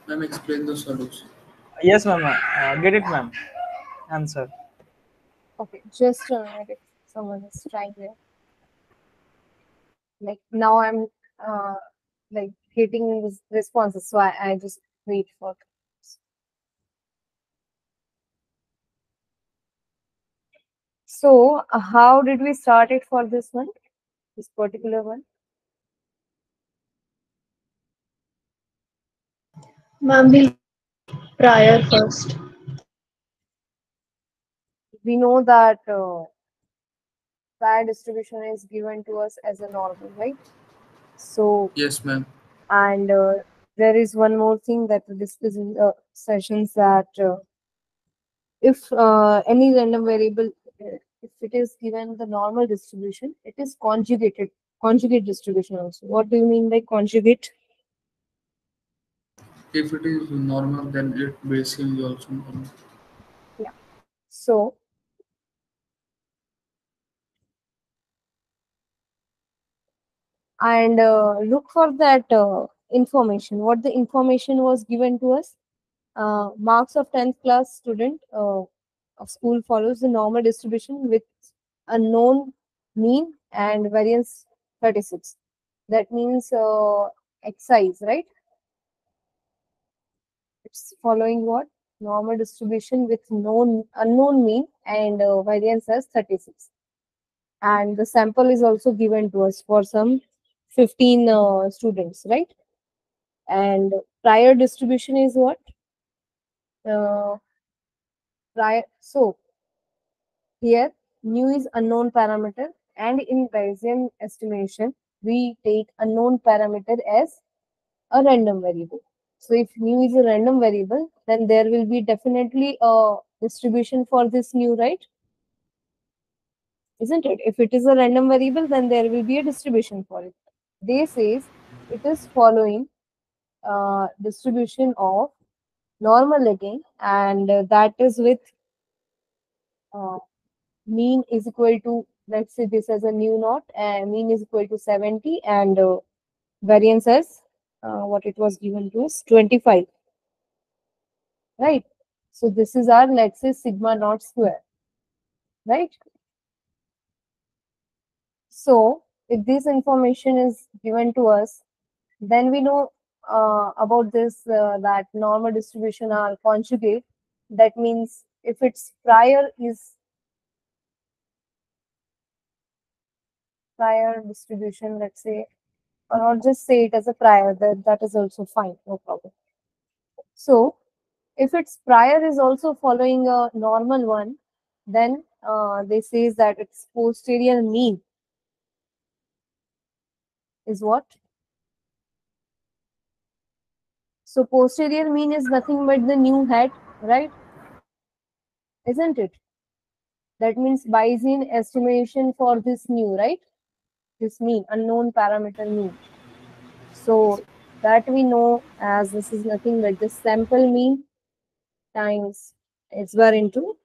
Ma'am, explain the solution. Yes, ma'am. Get it, ma'am. Answer. Okay, just a minute. If someone is trying there. Like now I'm uh, like getting responses, so I just wait for. So how did we start it for this one? This particular one? Ma'am, we'll prior first. We know that prior distribution is given to us as a normal, right? So, Yes, ma'am. and there is one more thing that we discussed in the sessions, that if any random variable, if it is given the normal distribution, it is conjugate distribution also. What do you mean by conjugate? If it is normal, then it Bayesian is also normal. Yeah. So, and look for that information. What the information was given to us? Marks of 10th class student of school follows the normal distribution with a known mean and variance 36. That means excise, right? It's following what? Normal distribution with unknown mean and variance as 36. And the sample is also given to us for some 15 students, right? And prior distribution is what? Uh, so here, mu is unknown parameter, and in Bayesian estimation, we take unknown parameter as a random variable. So if mu is a random variable, then there will be definitely a distribution for this mu, right? Isn't it? If it is a random variable, then there will be a distribution for it. They says it is following distribution of normal again, and that is with uh, mean is equal to, let's say this as a nu naught, and mean is equal to 70, and variance as what it was given to us, 25, right? So this is our, let's say, sigma naught square, right? So if this information is given to us, then we know about this, that normal distribution are conjugate. That means if its prior distribution, let's say, or not just say it as a prior, that is also fine, no problem. So if its prior is also following a normal one, then they says that its posterior mean is what? So posterior mean is nothing but the new height, right? Isn't it? That means Bayesian estimation for this new, right? This mean, unknown parameter mean. So that we know as this is nothing but the sample mean times x bar into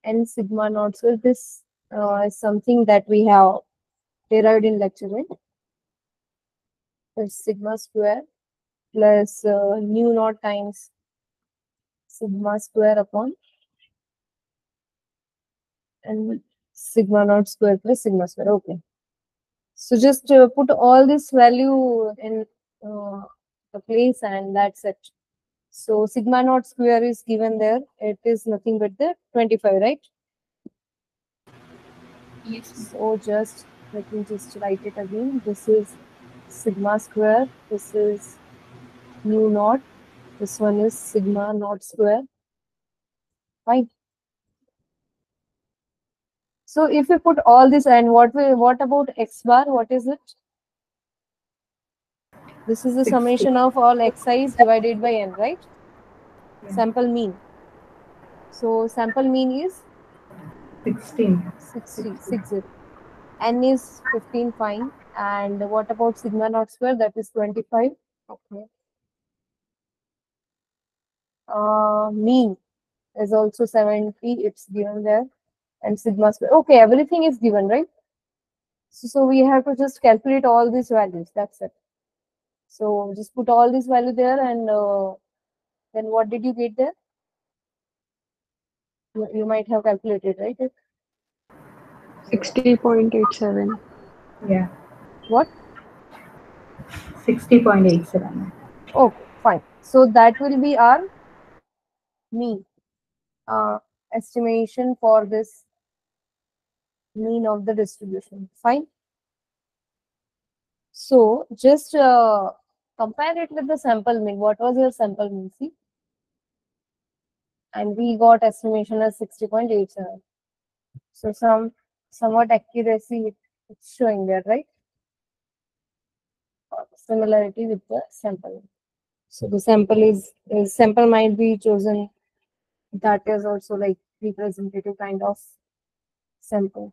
n sigma naught. So this is something that we have derived in lecture 1. It's sigma square plus nu naught times sigma square upon and sigma naught square plus sigma square. Okay. So just put all this value in the place and that's it. So sigma naught square is given there. It is nothing but the 25, right? Yes. So just let me just write it again. This is sigma square. This is nu naught. This one is sigma naught square. Fine. So if we put all this and what about x bar? What is it? This is the 60. summation of all xi's divided by n, right? Yeah. Sample mean. So sample mean is 16. 60. N is 15, fine. And what about sigma naught square? That is 25. Okay. Mean is also 70. It's given there. And sigma square. Okay, everything is given, right? So we have to just calculate all these values. That's it. So just put all these value there and then what did you get there? You might have calculated, right? 60.87. Yeah. What? 60.87. Okay, fine. So that will be our mean estimation for this mean of the distribution. Fine. So just compare it with the sample mean. What was your sample mean? See? And we got estimation as 60.87. So somewhat accuracy it's showing there, right? Similarity with the sample. So the sample might be chosen. That is also like representative kind of sample.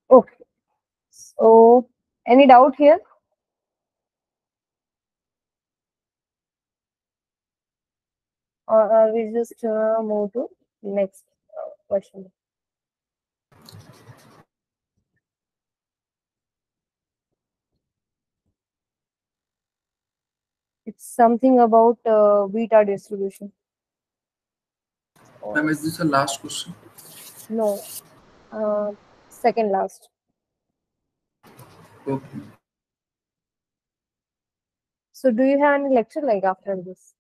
Okay. So any doubt here? Or we just move to next question. It's something about beta distribution. Ma'am, is this the last question? No, second last. Okay. So do you have any lecture like after this?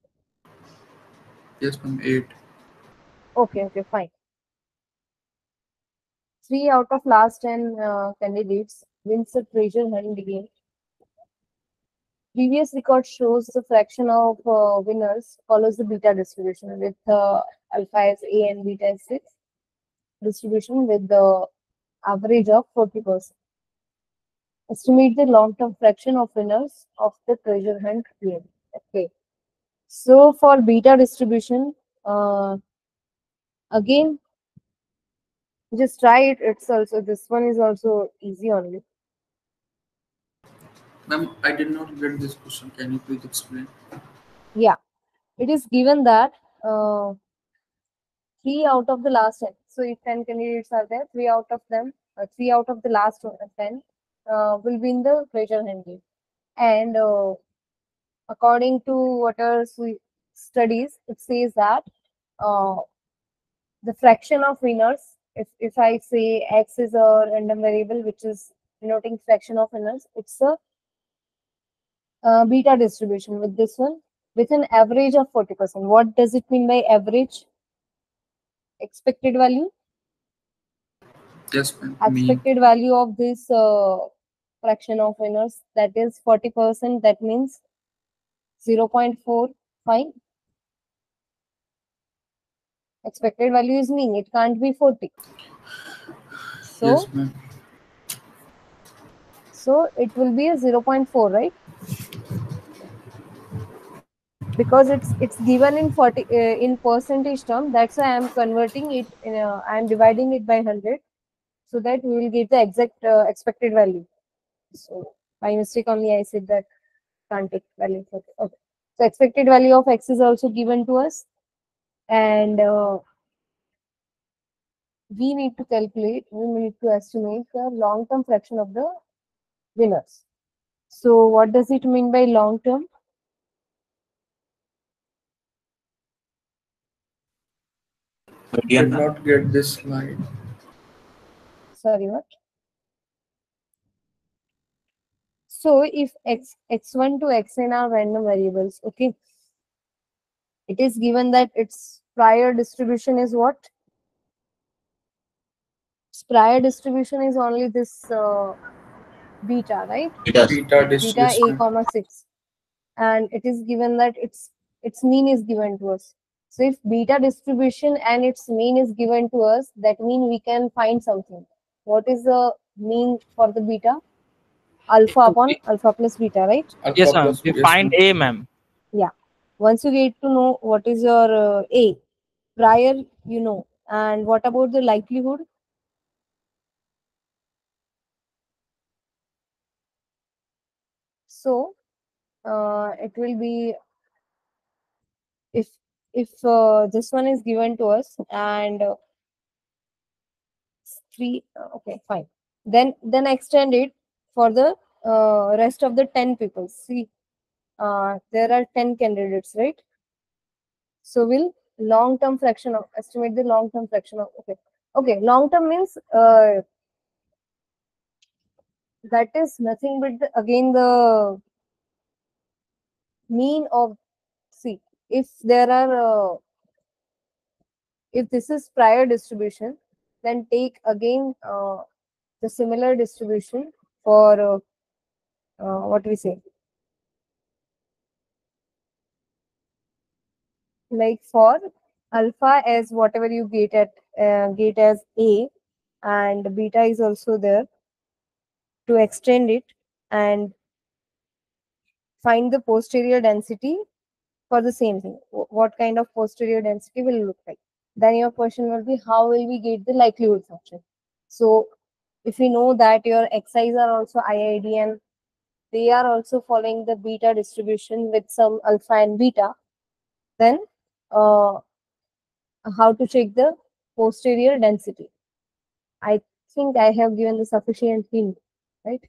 Yes, ma'am. 8. Okay, fine. 3 out of last 10 candidates wins the treasure hunt game. Previous record shows the fraction of winners follows the beta distribution with alpha as A and beta as 6 distribution with the average of 40%. Estimate the long-term fraction of winners of the treasure hunt game. Okay. So for beta distribution, again, just try it. It's also this one is also easy only. Ma'am, I did not get this question. Can you please explain? Yeah, it is given that 3 out of the last 10. So if 10 candidates are there, 3 out of them, 3 out of the last 10 will be in the treasure hunt game. And according to what are studies, it says that the fraction of winners, if I say x is a random variable which is denoting fraction of winners, it's a beta distribution with this one with an average of 40%. What does it mean by average? Expected value? Yes, ma'am. Expected value of this fraction of winners, that is 40%. That means 0.4. Fine. Expected value is mean. It can't be 40. So, Yes, ma'am. so it will be a 0.4, right? because it's given in 40 in percentage term. That's why I'm converting it. I'm dividing it by 100, so that we will get the exact expected value. So by mistake only I said that can't take value for it. Okay. So expected value of x is also given to us, and we need to estimate the long-term fraction of the winners. So what does it mean by long-term? Did not get this slide. Sorry, what? So if x1 to xn are random variables, okay, it is given that its prior distribution is what? Its prior distribution is only this beta, right? Beta. Beta Beta a distribution. comma 6, and it is given that its mean is given to us. So if beta distribution and its mean is given to us, that means we can find something. What is the mean for the beta? Alpha upon alpha plus beta, right? Alpha Yes, ma'am. plus We yes, find ma'am. A, ma'am. Yeah. Once you get to know what is your A, prior you know, and what about the likelihood? So it will be if this one is given to us and 3, okay, fine. Then extend it for the rest of the 10 people. See, there are 10 candidates, right? So we'll long-term fraction of estimate the long-term fraction of okay. Long-term means that is nothing but again the mean of, see, if there are if this is prior distribution, then take again the similar distribution for what we say, like for alpha as whatever you get as A, and beta is also there, to extend it and find the posterior density for the same thing. What kind of posterior density will look like? Then your question will be, how will we get the likelihood function? So if you know that your xi's are also IID and they are also following the beta distribution with some alpha and beta, then how to check the posterior density? I think I have given the sufficient hint, right?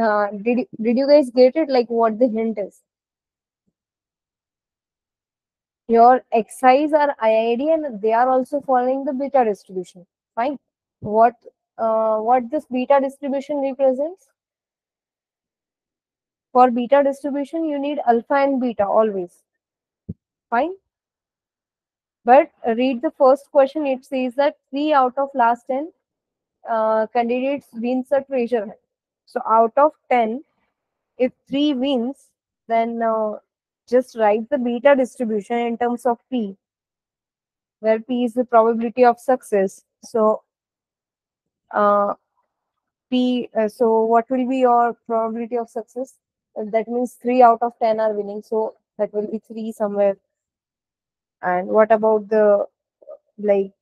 Did you guys get it? Like what the hint is? Your xi's are IID and they are also following the beta distribution. Fine. What this beta distribution represents? For beta distribution, you need alpha and beta always. Fine. But read the first question. It says that 3 out of last 10 candidates wins a treasure hunt. So out of 10, if 3 wins, then just write the beta distribution in terms of P, where P is the probability of success. So so what will be your probability of success? That means 3 out of 10 are winning. So that will be 3 somewhere. And what about the, like,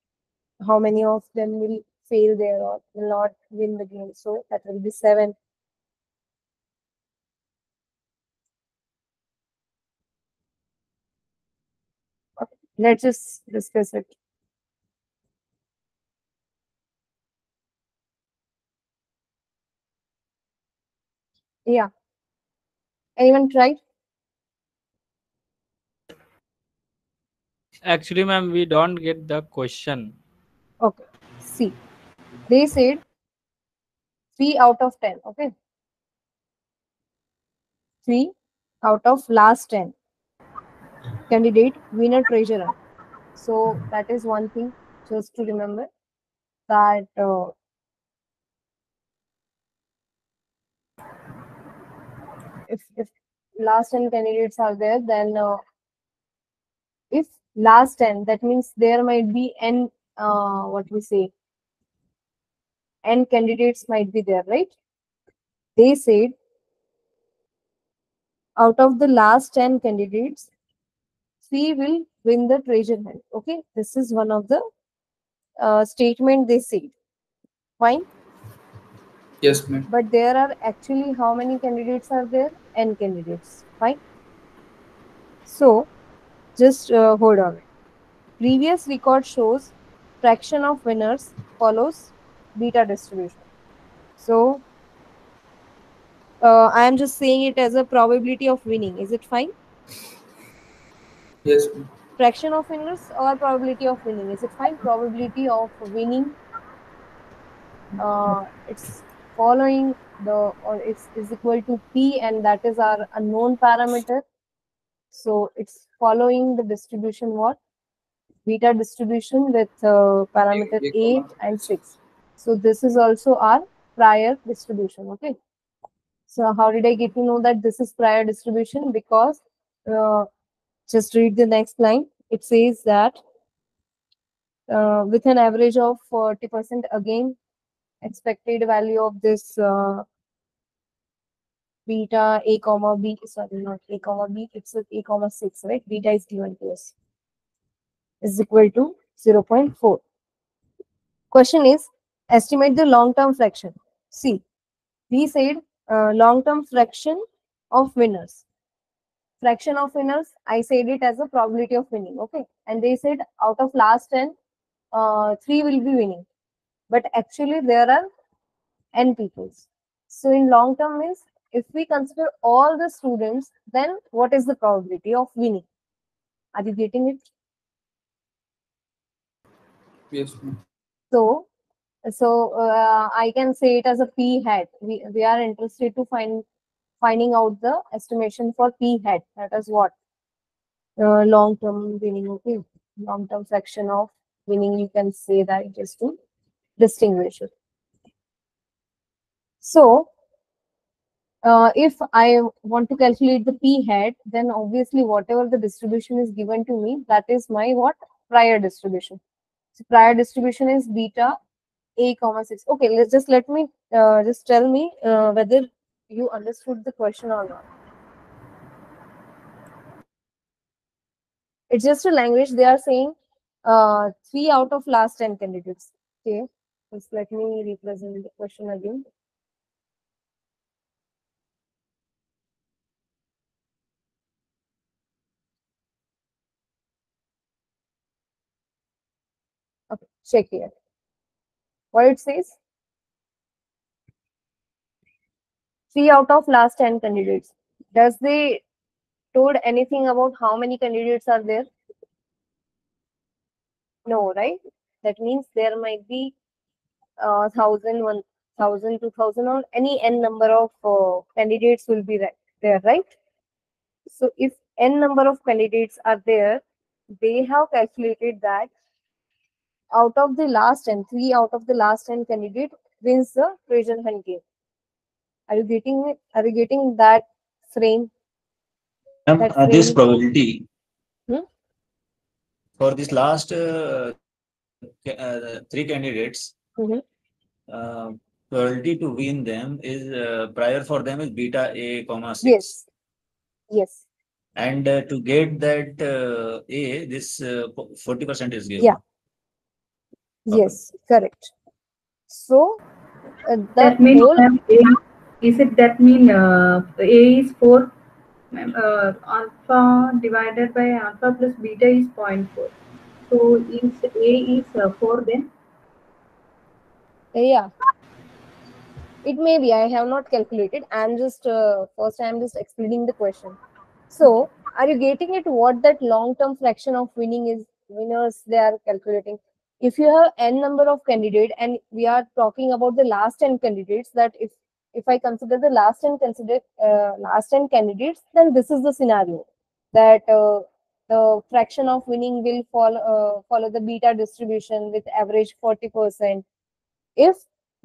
how many of them will fail there or will not win the game? So that will be 7. Okay. Let's just discuss it. Yeah. Anyone tried? Actually, ma'am, we don't get the question. Okay. See, they said 3 out of 10. Okay. 3 out of last 10 candidate win a treasure hunt. So that is one thing just to remember. that if last 10 candidates are there, then if last 10, that means there might be n what we say n candidates might be there, right? They said out of the last 10 candidates, 3 will win the treasure hunt. Okay, this is one of the statement they said. Fine. Yes, ma'am. But there are actually how many candidates are there? N candidates. Fine. So just hold on. Previous record shows fraction of winners follows beta distribution. So I am just saying it as a probability of winning. Is it fine? Yes, ma'am. Fraction of winners or probability of winning? Is it fine? Probability of winning. It's following the or is equal to p, and that is our unknown parameter. So it's following the distribution what? Beta distribution with parameter A, 8 and 6. So this is also our prior distribution. Okay. So how did I get to know that this is prior distribution? Because just read the next line. It says that with an average of 40%, again, expected value of this beta a comma b, sorry, not a comma b, it's a comma 6, right? Beta is given to us is equal to 0.4. Question is, estimate the long-term fraction. See, we said long-term fraction of winners. Fraction of winners, I said it as a probability of winning, okay? And they said out of last 10, 3 will be winning. But actually there are n peoples. So in long term means, if we consider all the students, then what is the probability of winning? Are you getting it? Yes, ma'am. So I can say it as a p hat. We are interested to finding out the estimation for p hat. That is what long term winning. Okay, long term fraction of winning. You can say that just to distinguish it. So if I want to calculate the p hat, then obviously whatever the distribution is given to me, that is my what? Prior distribution. So prior distribution is beta a comma 6. Okay, let me just tell me whether you understood the question or not. It's just a language. They are saying 3 out of last 10 candidates. Okay, just let me represent the question again. Okay, check here. What it says? 3 out of last 10 candidates. Does they told anything about how many candidates are there? No, right? That means there might be 1,000, 1,000, 2,000, or any n number of candidates will be there, right? So if n number of candidates are there, they have calculated that out of the last 10, 3 out of the last 10 candidate wins the treasure hunt game. Are you getting it? Are you getting that frame? That This frame? probability Hmm? for this last 3 candidates, Mhm. probability to win them is prior for them is beta a comma 6. Yes. Yes. And to get that a, this 40% is given. Yeah. Okay. Yes, correct. So That the means whole is it that mean A is 4, alpha divided by alpha plus beta is 0.4. So is A is 4 then? yeah, it may be. I have not calculated. I'm just first I'm just explaining the question. So are you getting it? What that long-term fraction of winning is winners they are calculating? If you have n number of candidate and we are talking about the last 10 candidates, that if I consider the last 10 candidates, then this is the scenario that the fraction of winning will follow the beta distribution with average 40%. if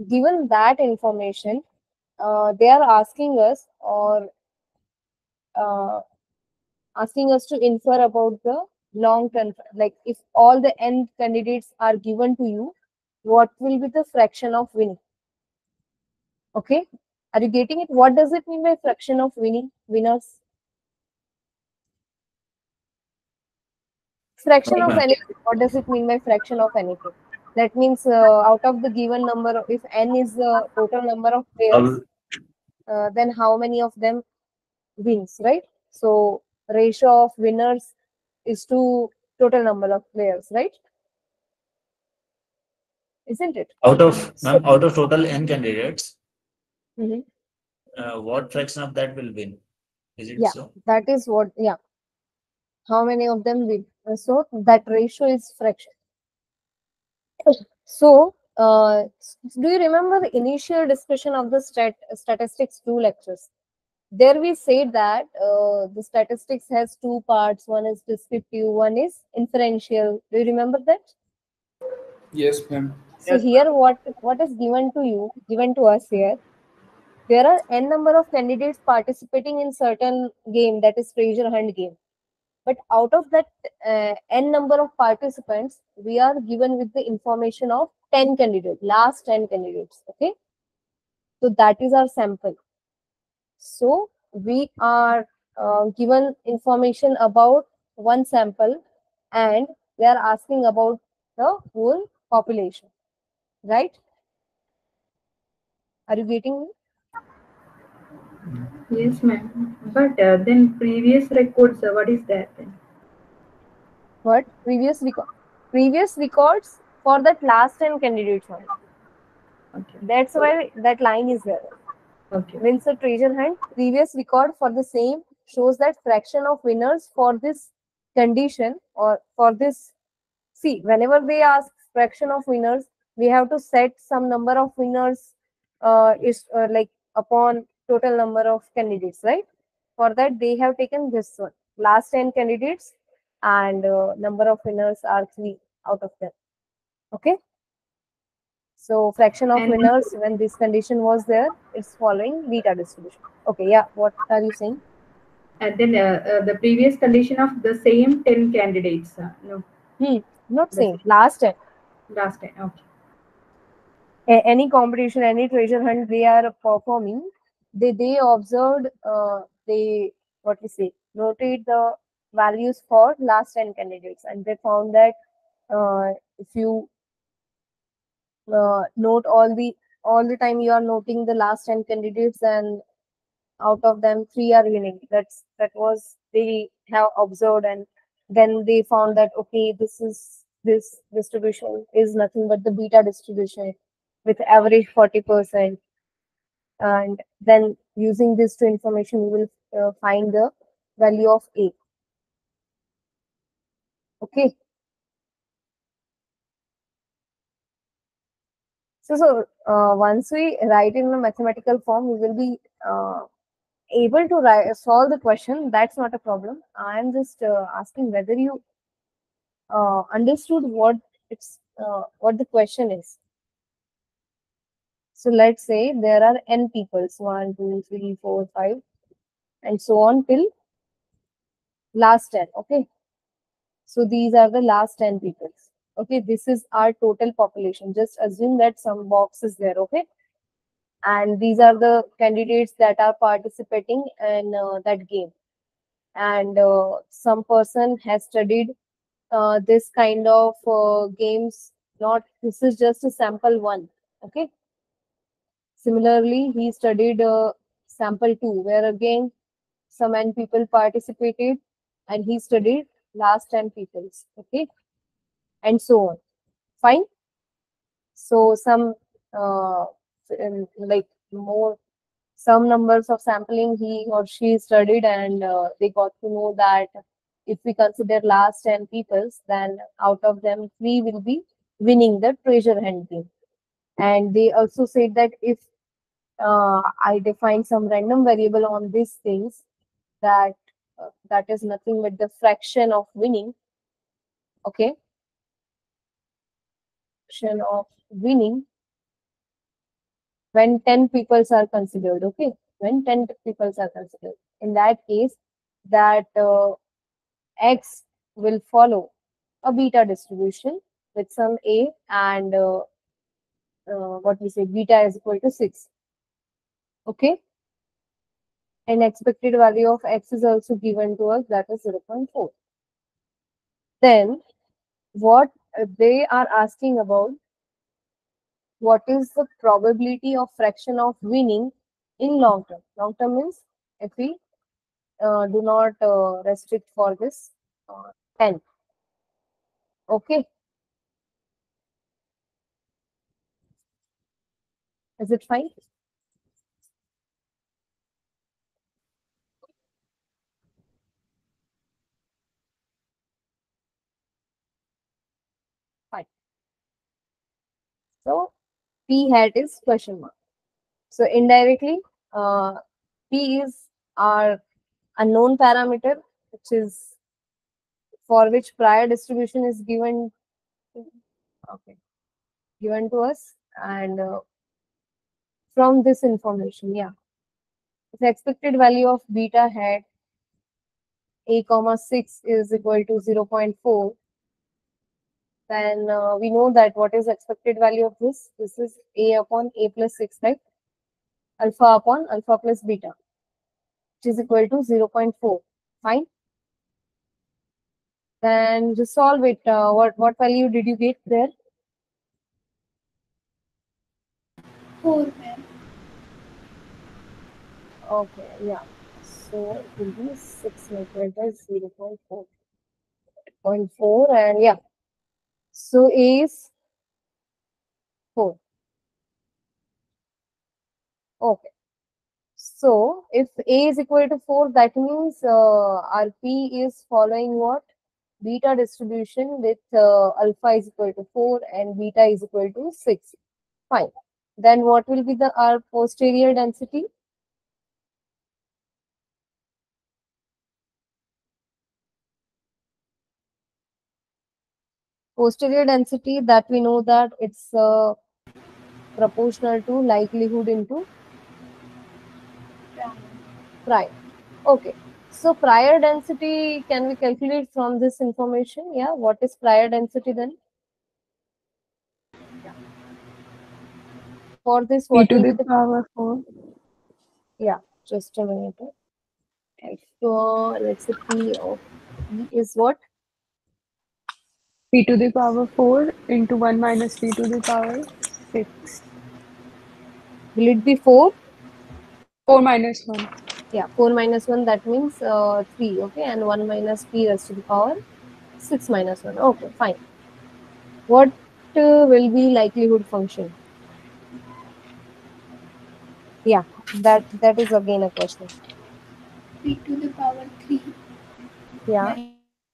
given that information, they are asking us or asking us to infer about the long term, like if all the n candidates are given to you, what will be the fraction of winning? Okay, are you getting it? What does it mean by fraction of winners? Fraction of anything. What does it mean by fraction of anything? That means out of the given number, if n is the total number of players, then how many of them wins, right? So ratio of winners is to total number of players, right? Isn't it? Out of So, total n candidates, Mhm. what fraction of that will win? Is it Yeah. so? That is what, yeah. How many of them win? So that ratio is fraction. So, do you remember the initial discussion of the statistics 2 lectures? There we said that the statistics has two parts. One is descriptive, one is inferential. Do you remember that? Yes, ma'am. So here, what is given to you, given to us here? There are n number of candidates participating in certain game, that is treasure hunt game. But out of that n number of participants, we are given with the information of 10 candidates, last 10 candidates. Okay, so that is our sample. So we are given information about one sample, and they are asking about the whole population, right? Are you getting me? Yes, ma'am. But then previous records, what is that then? What previous records for that last 10 candidates only. Okay. That's why that line is there. Okay. Wins a treasure hunt. Previous record for the same shows that fraction of winners for this condition or for this. See, whenever they ask fraction of winners, we have to set some number of winners is like upon total number of candidates, right? For that, they have taken this one. Last 10 candidates and number of winners are 3 out of them. Okay. So fraction of And winners when this condition was there, it's following beta distribution. Okay, yeah. What are you saying? and then the previous condition of the same 10 candidates. No, Not the same. same. Last 10. Last 10. Okay. Any competition, any treasure hunt they are performing, they observed, they what we say, notate the values for last 10 candidates, and they found that if you note all the time you are noting the last 10 candidates, and out of them 3 are winning. That was they have observed, and then they found that okay, this distribution is nothing but the beta distribution with average 40%. And then using this to information, we will find the value of A. Okay. So once we write in a mathematical form, we will be able to solve the question. That's not a problem. I'm just asking whether you understood what the question is. So let's say there are n peoples, 1, 2, 3, 4, 5, and so on till last 10. Okay. So these are the last 10 peoples. Okay, this is our total population. Just assume that some box is there. Okay, and these are the candidates that are participating in that game. And some person has studied this kind of games. Not this is just a sample one. Okay. Similarly, he studied sample 2, where again some n people participated, and he studied last 10 peoples. Okay, and so on. Fine. So some like more some numbers of sampling he or she studied, and they got to know that if we consider last 10 peoples, then out of them 3 will be winning the treasure hunt game. And they also said that if I define some random variable on these things, that that is nothing but the fraction of winning. Okay, fraction of winning. when 10 peoples are considered, okay? When 10 peoples are considered. In that case, that X will follow a beta distribution with some A and what we say, beta is equal to 6. Okay? And expected value of X is also given to us, that is 0.4. Then what they are asking about, what is the probability of fraction of winning in long term? Long term means if we do not restrict for this 10. Okay. Is it fine? Fine. So P hat is question mark. So indirectly, P is our unknown parameter, which is for which prior distribution is given. Okay, given to us, and from this information, yeah, the expected value of beta hat A comma 6 is equal to 0.4. Then we know that what is expected value of this? This is A upon A plus 6, right? Alpha upon alpha plus beta, which is equal to 0.4. Fine. Then just solve it. What value did you get there? 4, ma'am. Okay, yeah. So it will be 6 multiplied by 0.4. 0.4 and yeah. So A is 4. Okay. So if A is equal to 4, that means our P is following what? Beta distribution with alpha is equal to 4 and beta is equal to 6. Fine. Then what will be the our posterior density? Posterior density, that we know that it's proportional to likelihood into prior. Okay. So prior density, can we calculate from this information? Yeah. What is prior density then? Yeah. For this, P what to will the be the power 4. Yeah, just a minute. So let's say P of E is what? P to the power 4 into 1 minus P to the power 6. Will it be 4? 4 minus 1. Yeah, 4 minus 1, that means 3. Okay, and 1 minus P raised to the power 6 minus 1. Okay, fine. What will be likelihood function? Yeah, that is again a question. P to the power 3 Yeah,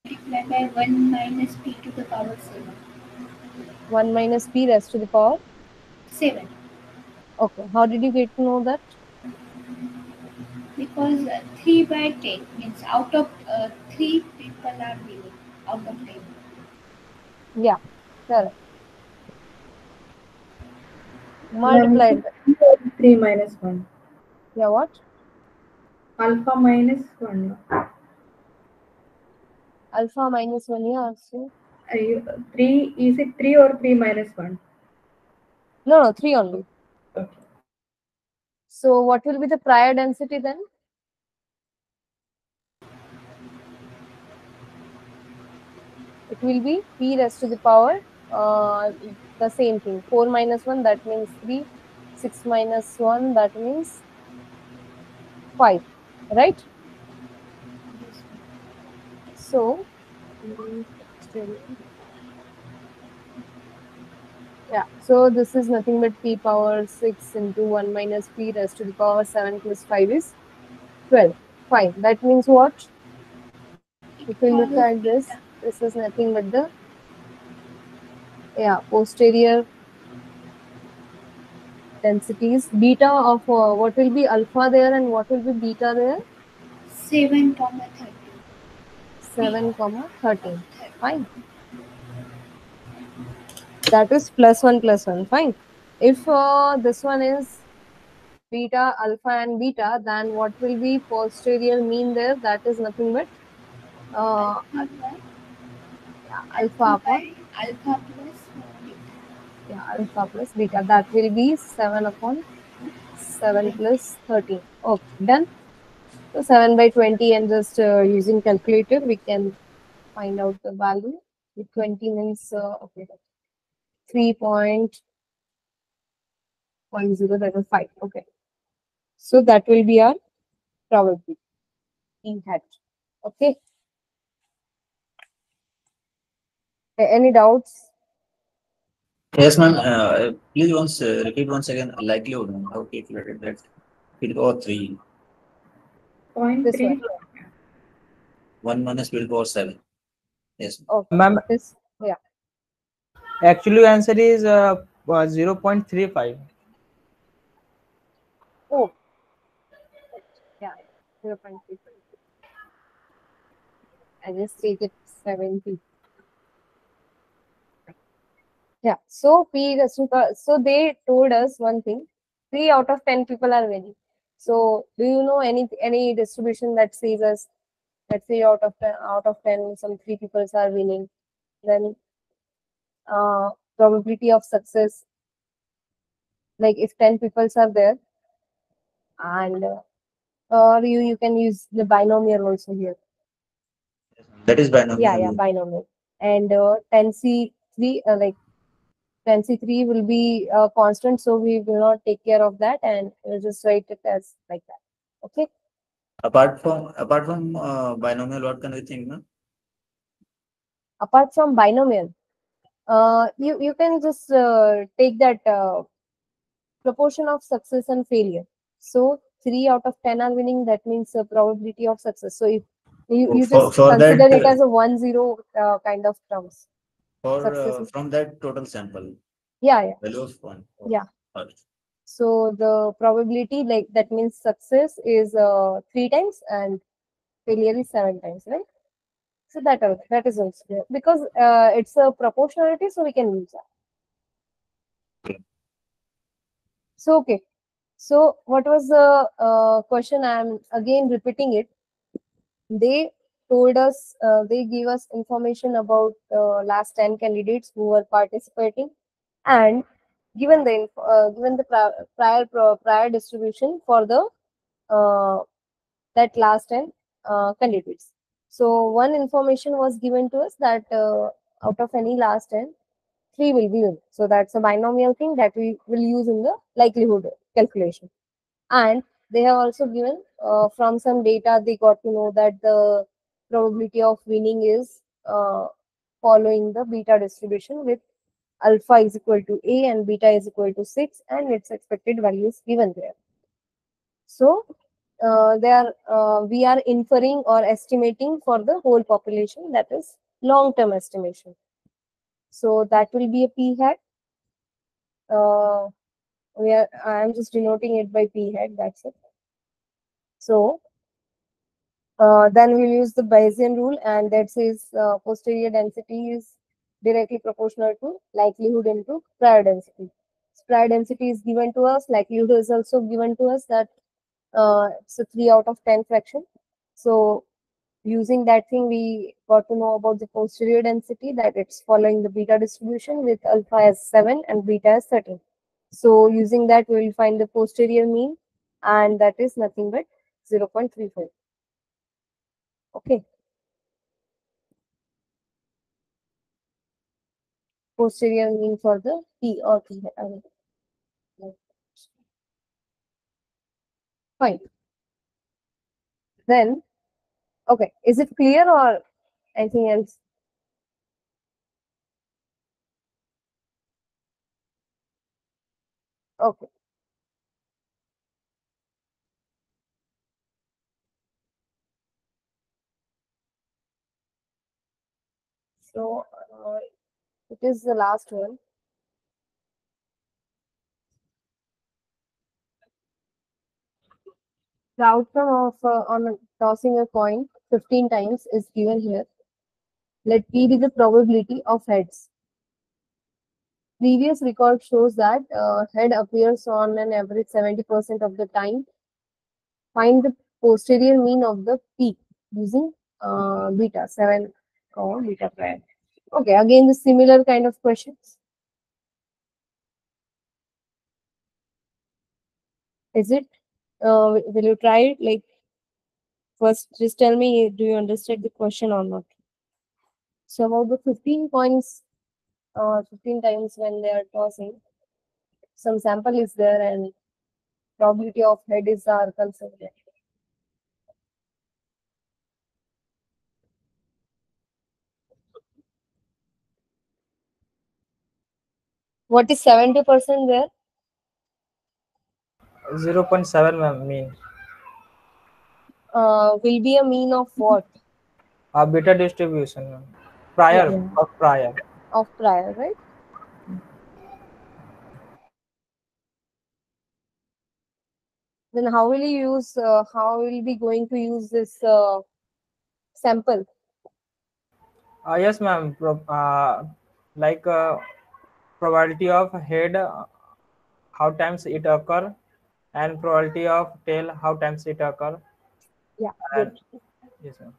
multiplied by 1 minus P to the power 7. 1 minus P raised to the power 7. Okay, how did you get to know that? Because 3 by 10 means out of 3 people are winning out of 10. Yeah, correct. Ma'am, Multiplied by, 3 minus 1. yeah, what? Alpha minus 1. Alpha minus 1, yeah, so. 3, is it 3 or 3 minus 1? No, 3 only. Okay. So what will be the prior density then? It will be P raised to the power the same thing. 4 minus 1, that means 3. 6 minus 1, that means 5. Right? So, yeah. So this is nothing but P power 6 into 1 minus P raised to the power 7 plus 5 is 12. Fine. That means what? If we look at this is nothing but the posterior densities. Beta of what will be alpha there and what will be beta there? 7, 13. 7, 13. Fine. That is plus 1 plus 1. Fine. If this one is beta, alpha and beta, then what will be posterior mean there? That is nothing but Alpha alpha upon by alpha plus beta. alpha plus beta. That will be 7 upon 7 plus 13. Okay, done. So 7 by 20 and just using calculator, we can find out the value. With 20 means, okay, 3.10, that is 5. Okay. So that will be our probability P hat. Okay. Any doubts? Yes, ma'am. Please once repeat once again. Likelihood. How calculated that? Will go 3. Point This three. one. 1 minus will go 7. Yes. Okay. Ma'am, This, yeah. actually answer is 0.35. Oh, yeah. 0.35. I just take it 70. Yeah. So P so they told us one thing. 3 out of 10 people are winning. So do you know any distribution that says us that 3 out of 10 some 3 people are winning? Then probability of success, like if 10 people are there, and or you can use the binomial also here. That is binomial. Yeah, binomial. And 10C3 like 10C3 will be constant, so we will not take care of that and we'll just write it as like that. Okay. Apart from binomial, what can we think, ma'am? Apart from binomial, you can just take that proportion of success and failure. So 3 out of 10 are winning. That means probability of success. So if you just For consider that, it as a 1-0 kind of terms. for Success. from that total sample. Yeah. Value of 1. Yeah. Alright. So the probability, like that means success is 3 times and failure is 7 times, right? So that is also there because it's a proportionality, so we can use that. So okay. So what was the question? I'm again repeating it. They told us, they gave us information about last 10 candidates who were participating, and given the prior distribution for the that last 10 candidates. So one information was given to us that out of any last 10, 3 will be win. So that's a binomial thing that we will use in the likelihood calculation. And they have also given from some data, they got to know that the probability of winning is following the beta distribution with alpha is equal to a and beta is equal to 6 and its expected value is given there. So we are inferring or estimating for the whole population, that is long-term estimation. So that will be a p hat. I am just denoting it by p hat. That's it. So then we'll use the Bayesian rule, and that says posterior density is directly proportional to likelihood into prior density. Prior density is given to us, likelihood is also given to us, that it's a 3 out of 10 fraction. So using that thing, we got to know about the posterior density, that it's following the beta distribution with alpha as 7 and beta as 13. So using that, we will find the posterior mean, and that is nothing but 0.35. Okay. Posterior mean for the P or P. Fine. Then, okay, is it clear or anything else? Okay. So it is the last one. The outcome of on tossing a coin 15 times is given here. Let P be the probability of heads. previous record shows that head appears on an average 70% of the time. Find the posterior mean of the peak using beta 7 or beta prime. Okay, again the similar kind of questions. Is it? Will you try it? Like, first, just tell me, do you understand the question or not? So about the 15 coins, 15 times when they are tossing, some sample is there and probability of head is our concern. What is 70% there? 0.7 mean. Will be a mean of what? Beta distribution, ma'am. Prior Yeah. of prior. Of prior, right? Then how will you use, how will be going to use this sample? Yes, ma'am. Like probability of head, how times it occur, and probability of tail, how times it occur. Yeah, And good. yes, ma'am.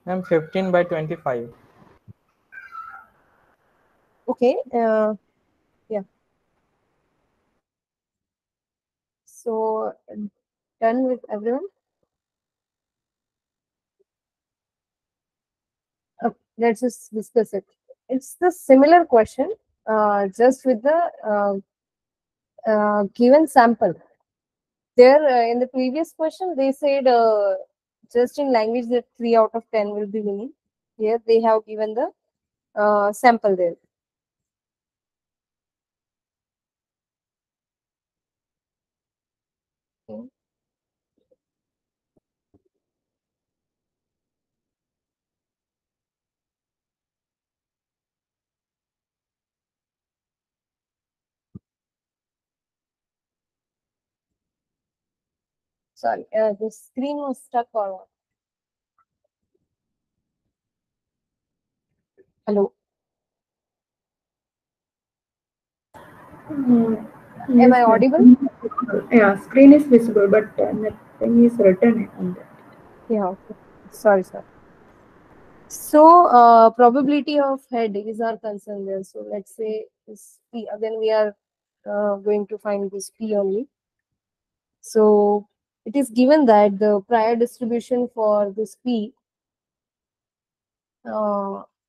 Ma'am, 15 by 25. Okay. Yeah. So done with everyone. Let's just discuss it. It's the similar question, just with the given sample. There, in the previous question, they said just in language that 3 out of 10 will be winning. Here they have given the sample there. Okay. Sorry, the screen was stuck or what? Hello. Am I audible? Yeah, screen is visible, but nothing is written on that. Yeah. Okay. Sorry, sorry. So probability of head is our concern there. So let's say this P. Again, we are going to find this P only. So it is given that the prior distribution for this P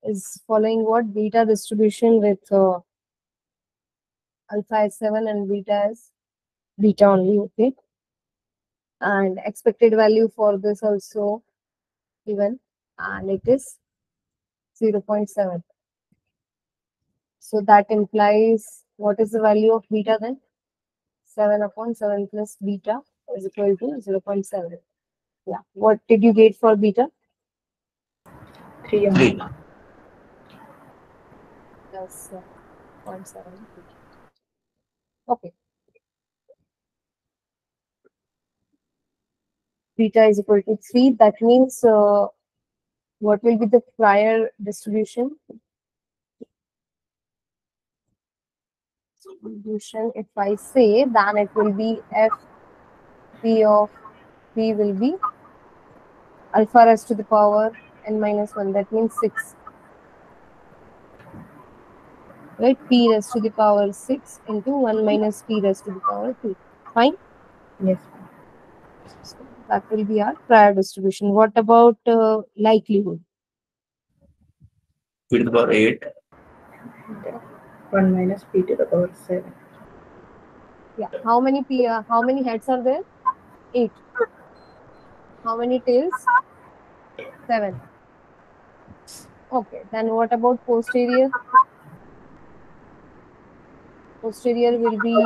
is following what beta distribution with alpha is 7 and beta is beta only. Okay. And expected value for this also given, and it is 0.7. So that implies, what is the value of beta then? 7/7 plus beta is equal to 0.7. Yeah. What did you get for beta? 3. 3. Plus 0.7. Okay. Beta is equal to 3. That means what will be the prior distribution? If I say, then it will be f p of p will be alpha raised to the power n minus 1. That means 6. Right? P raised to the power 6 into 1 minus p raised to the power 2. Fine? Yes. So that will be our prior distribution. What about likelihood? P to the power 8. 1 minus p to the power 7. Yeah. How many heads are there? 8. How many tails? 7. Okay. Then what about posterior? Posterior will be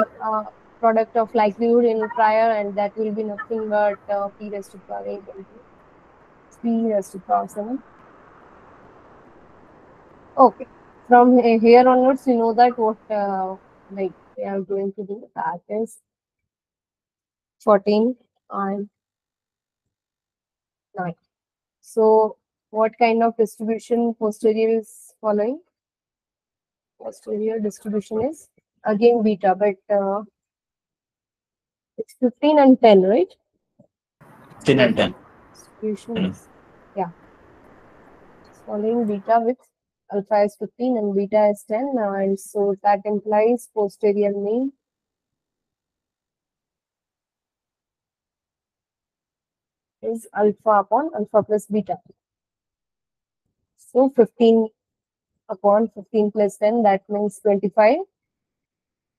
product of likelihood in prior, and that will be nothing but p raised to the power 8 into p raised to the power 7. Okay. From here onwards, you know that what like we are going to do, that is 14 and 9. So what kind of distribution posterior is following? Posterior distribution is again beta, but it's 15 and 10, right? 10 and 10. Distribution is, yeah. It's following beta with alpha is 15 and beta is 10. And so that implies posterior mean is alpha upon alpha plus beta. So 15 upon 15 plus 10, that means 25.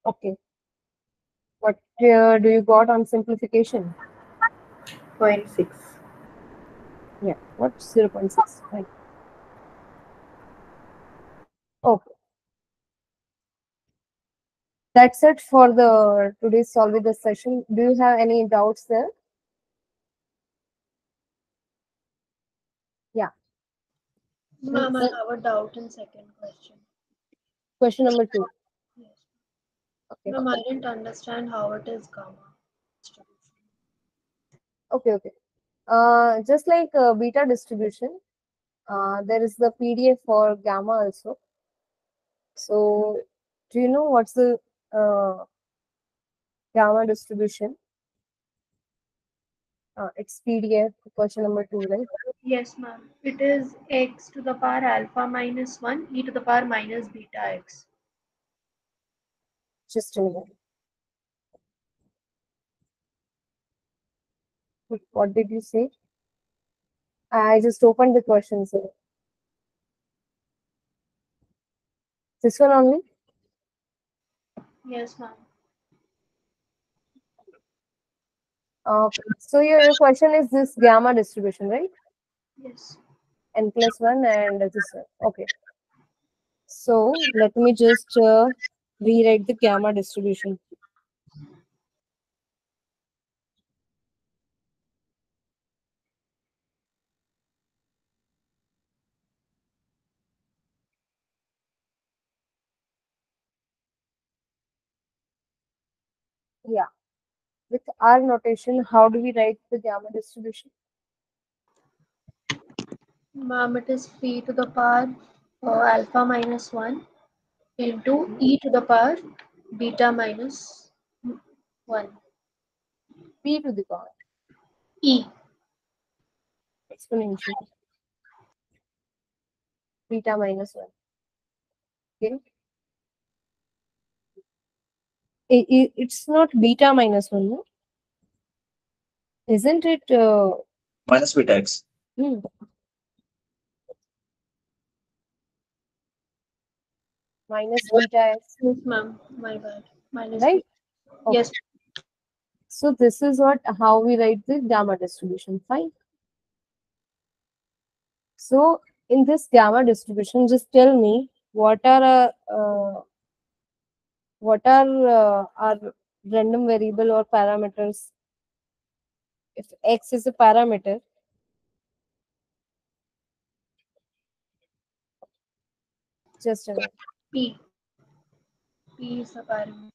Okay. What do you got on simplification? 0.6. Yeah, what? 0.6. Right. Okay. That's it for the today's Solve With Us session. Do you have any doubts there? Yeah. Ma'am, I have a doubt in second question. Question number 2. Yes. Okay. Ma'am, I didn't understand how it is gamma distribution. Okay. Just like beta distribution, there is the PDF for gamma also. So, do you know what's the gamma distribution? It's PDF, question number 2, right? Yes, ma'am. It is x to the power alpha minus 1 e to the power minus beta x. Just a minute. What did you say? I just opened the question, sir. This one only? Yes, ma'am. Okay. So your question is this gamma distribution, right? Yes. N plus 1 and this one. Okay. So let me just rewrite the gamma distribution. Yeah. With our notation, how do we write the gamma distribution? Ma'am, it is p to the power alpha minus 1 into e to the power beta minus 1. P to the power E. exponential beta minus 1. Okay. It's not beta minus 1, no? Isn't it? Minus beta x. Minus beta x, Yes, ma'am. My bad. Minus right? Okay. Yes. So this is how we write the gamma distribution. Fine. So in this gamma distribution, just tell me what are our random variable or parameters? If x is a parameter, just a minute. P. P is a parameter.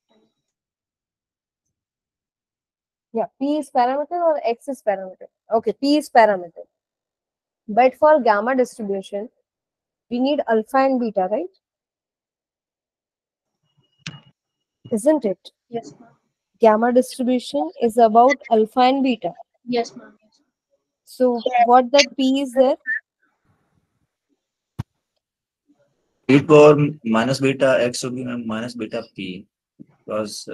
Yeah, P is parameter or X is parameter. Okay, P is parameter. But for gamma distribution, we need alpha and beta, right? Isn't it? Yes, ma'am. Gamma distribution is about alpha and beta. Yes, ma'am. Yes. So what that P is there? e power minus beta x should be minus beta p, because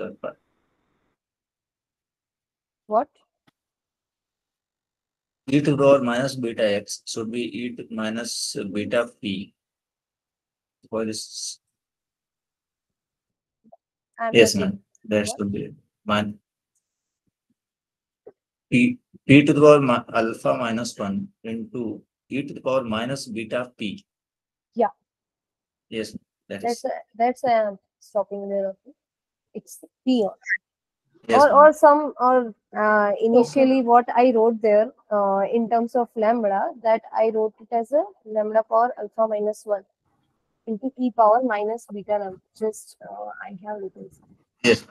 What? e to the power minus beta x should be e to minus beta p. For this, I'm yes, not ma'am. getting That what? should be p to the power alpha minus 1 into e to the power minus beta p. Yeah. Yes, that is. That's why I'm stopping there. Okay. It's P on. Yes, Or initially what I wrote there in terms of lambda, that I wrote it as a lambda power alpha minus 1 into e power minus beta lambda. Just I have written. yes.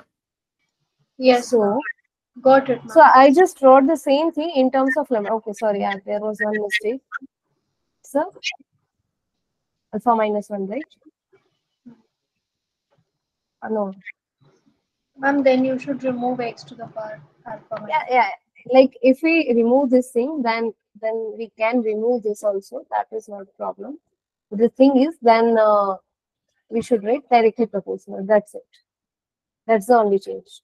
Yes, So ma'am. Got it, so ma'am. I just wrote the same thing in terms of lambda. Okay, sorry, there was one mistake. So alpha minus 1, right? No. Ma'am, then you should remove x to the power alpha Yeah, minus. yeah. Like if we remove this thing, then we can remove this also. That is not a problem. The thing is, then we should write directly proportional. That's it. That's the only change.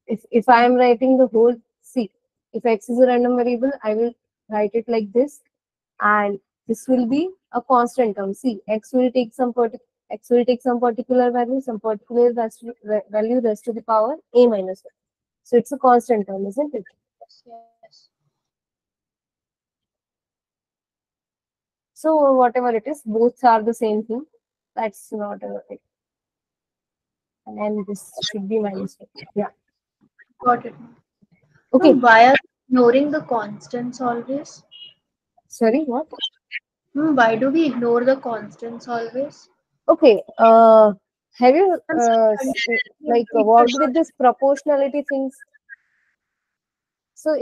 If I am writing the whole, see, if x is a random variable, I will write it like this, and this will be a constant term. See, x will take some particular value, some particular value raised to the power a minus 1. So it's a constant term, isn't it? Yes. So whatever it is, both are the same thing. That's not a thing. And this should be minus 1. Yeah. Got it, ma'am. Okay. Ma'am, why are we ignoring the constants always? Sorry, what? Why do we ignore the constants always? Okay. Have you It's worked with this proportionality things? So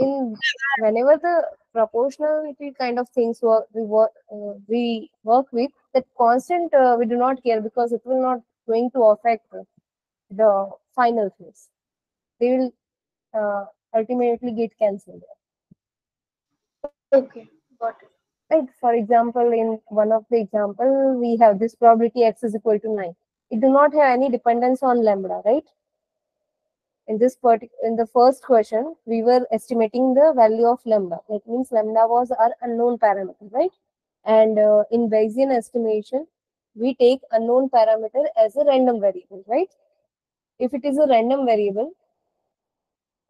whenever the proportionality kind of things we work with, that constant we do not care, because it will not going to affect the final things. They will ultimately get cancelled. Okay, got it. Right. For example, in one of the example, we have this probability x is equal to 9. It do not have any dependence on lambda, right? In the first question, we were estimating the value of lambda. That means lambda was our unknown parameter, right? And in Bayesian estimation, we take unknown parameter as a random variable, right? If it is a random variable,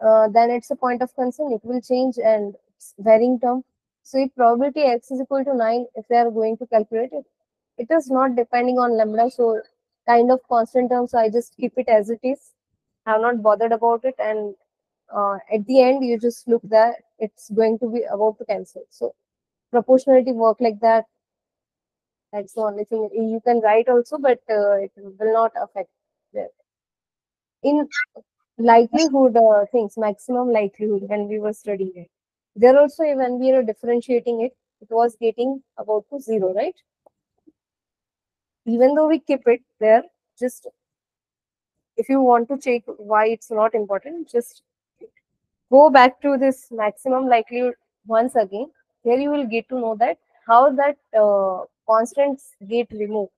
then it's a point of concern. It will change and it's varying term. So if probability x is equal to 9, if they are going to calculate it, it is not depending on lambda. So kind of constant term. So I just keep it as it is. I have not bothered about it. And at the end, you just look that it's going to be about to cancel. So proportionality work like that. That's the only thing you can write also, but it will not affect that. In likelihood things, maximum likelihood, when we were studying it, there also when we were differentiating it, it was getting about to 0, right? Even though we keep it there, just if you want to check why it's not important, just go back to this maximum likelihood once again. Here you will get to know that how that constants get removed,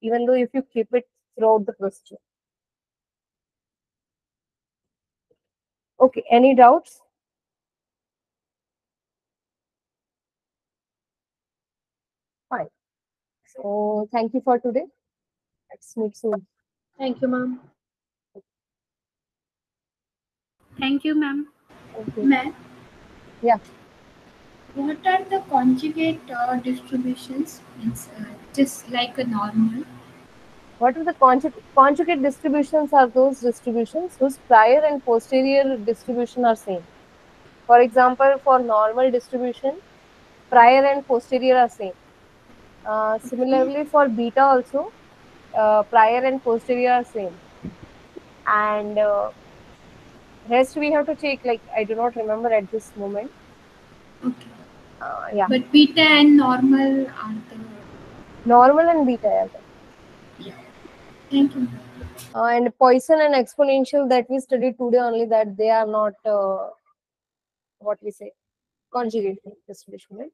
even though if you keep it throughout the procedure. Okay, any doubts? Fine. So thank you for today. Let's meet soon. Thank you, ma'am. Thank you, ma'am. Thank you. Ma'am, Yeah. what are the conjugate distributions? It's just like a normal. What are the conjugate distributions? Are those distributions whose prior and posterior distribution are same. For example, for normal distribution, prior and posterior are same. Similarly, for beta also, prior and posterior are same. And rest we have to check. Like I do not remember at this moment. Okay. Yeah, But beta and normal are the. normal and beta are there. Yeah. Thank you. And Poisson and exponential that we studied today only, that they are not what we say conjugate distribution, right?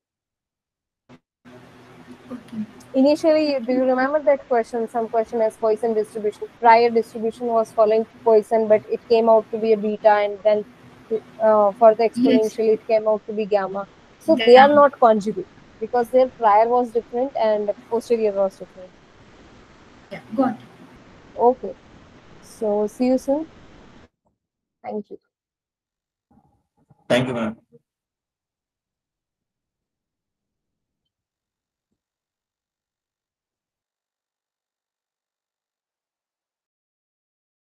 Okay. Initially, do you remember that question? Some question as Poisson distribution. Prior distribution was following Poisson, but it came out to be a beta, and then for the Yes. exponential, it came out to be gamma. So they are not conjugate because their prior was different and posterior was different. Yeah. Got it. Okay. So see you soon. Thank you. Thank you, ma'am.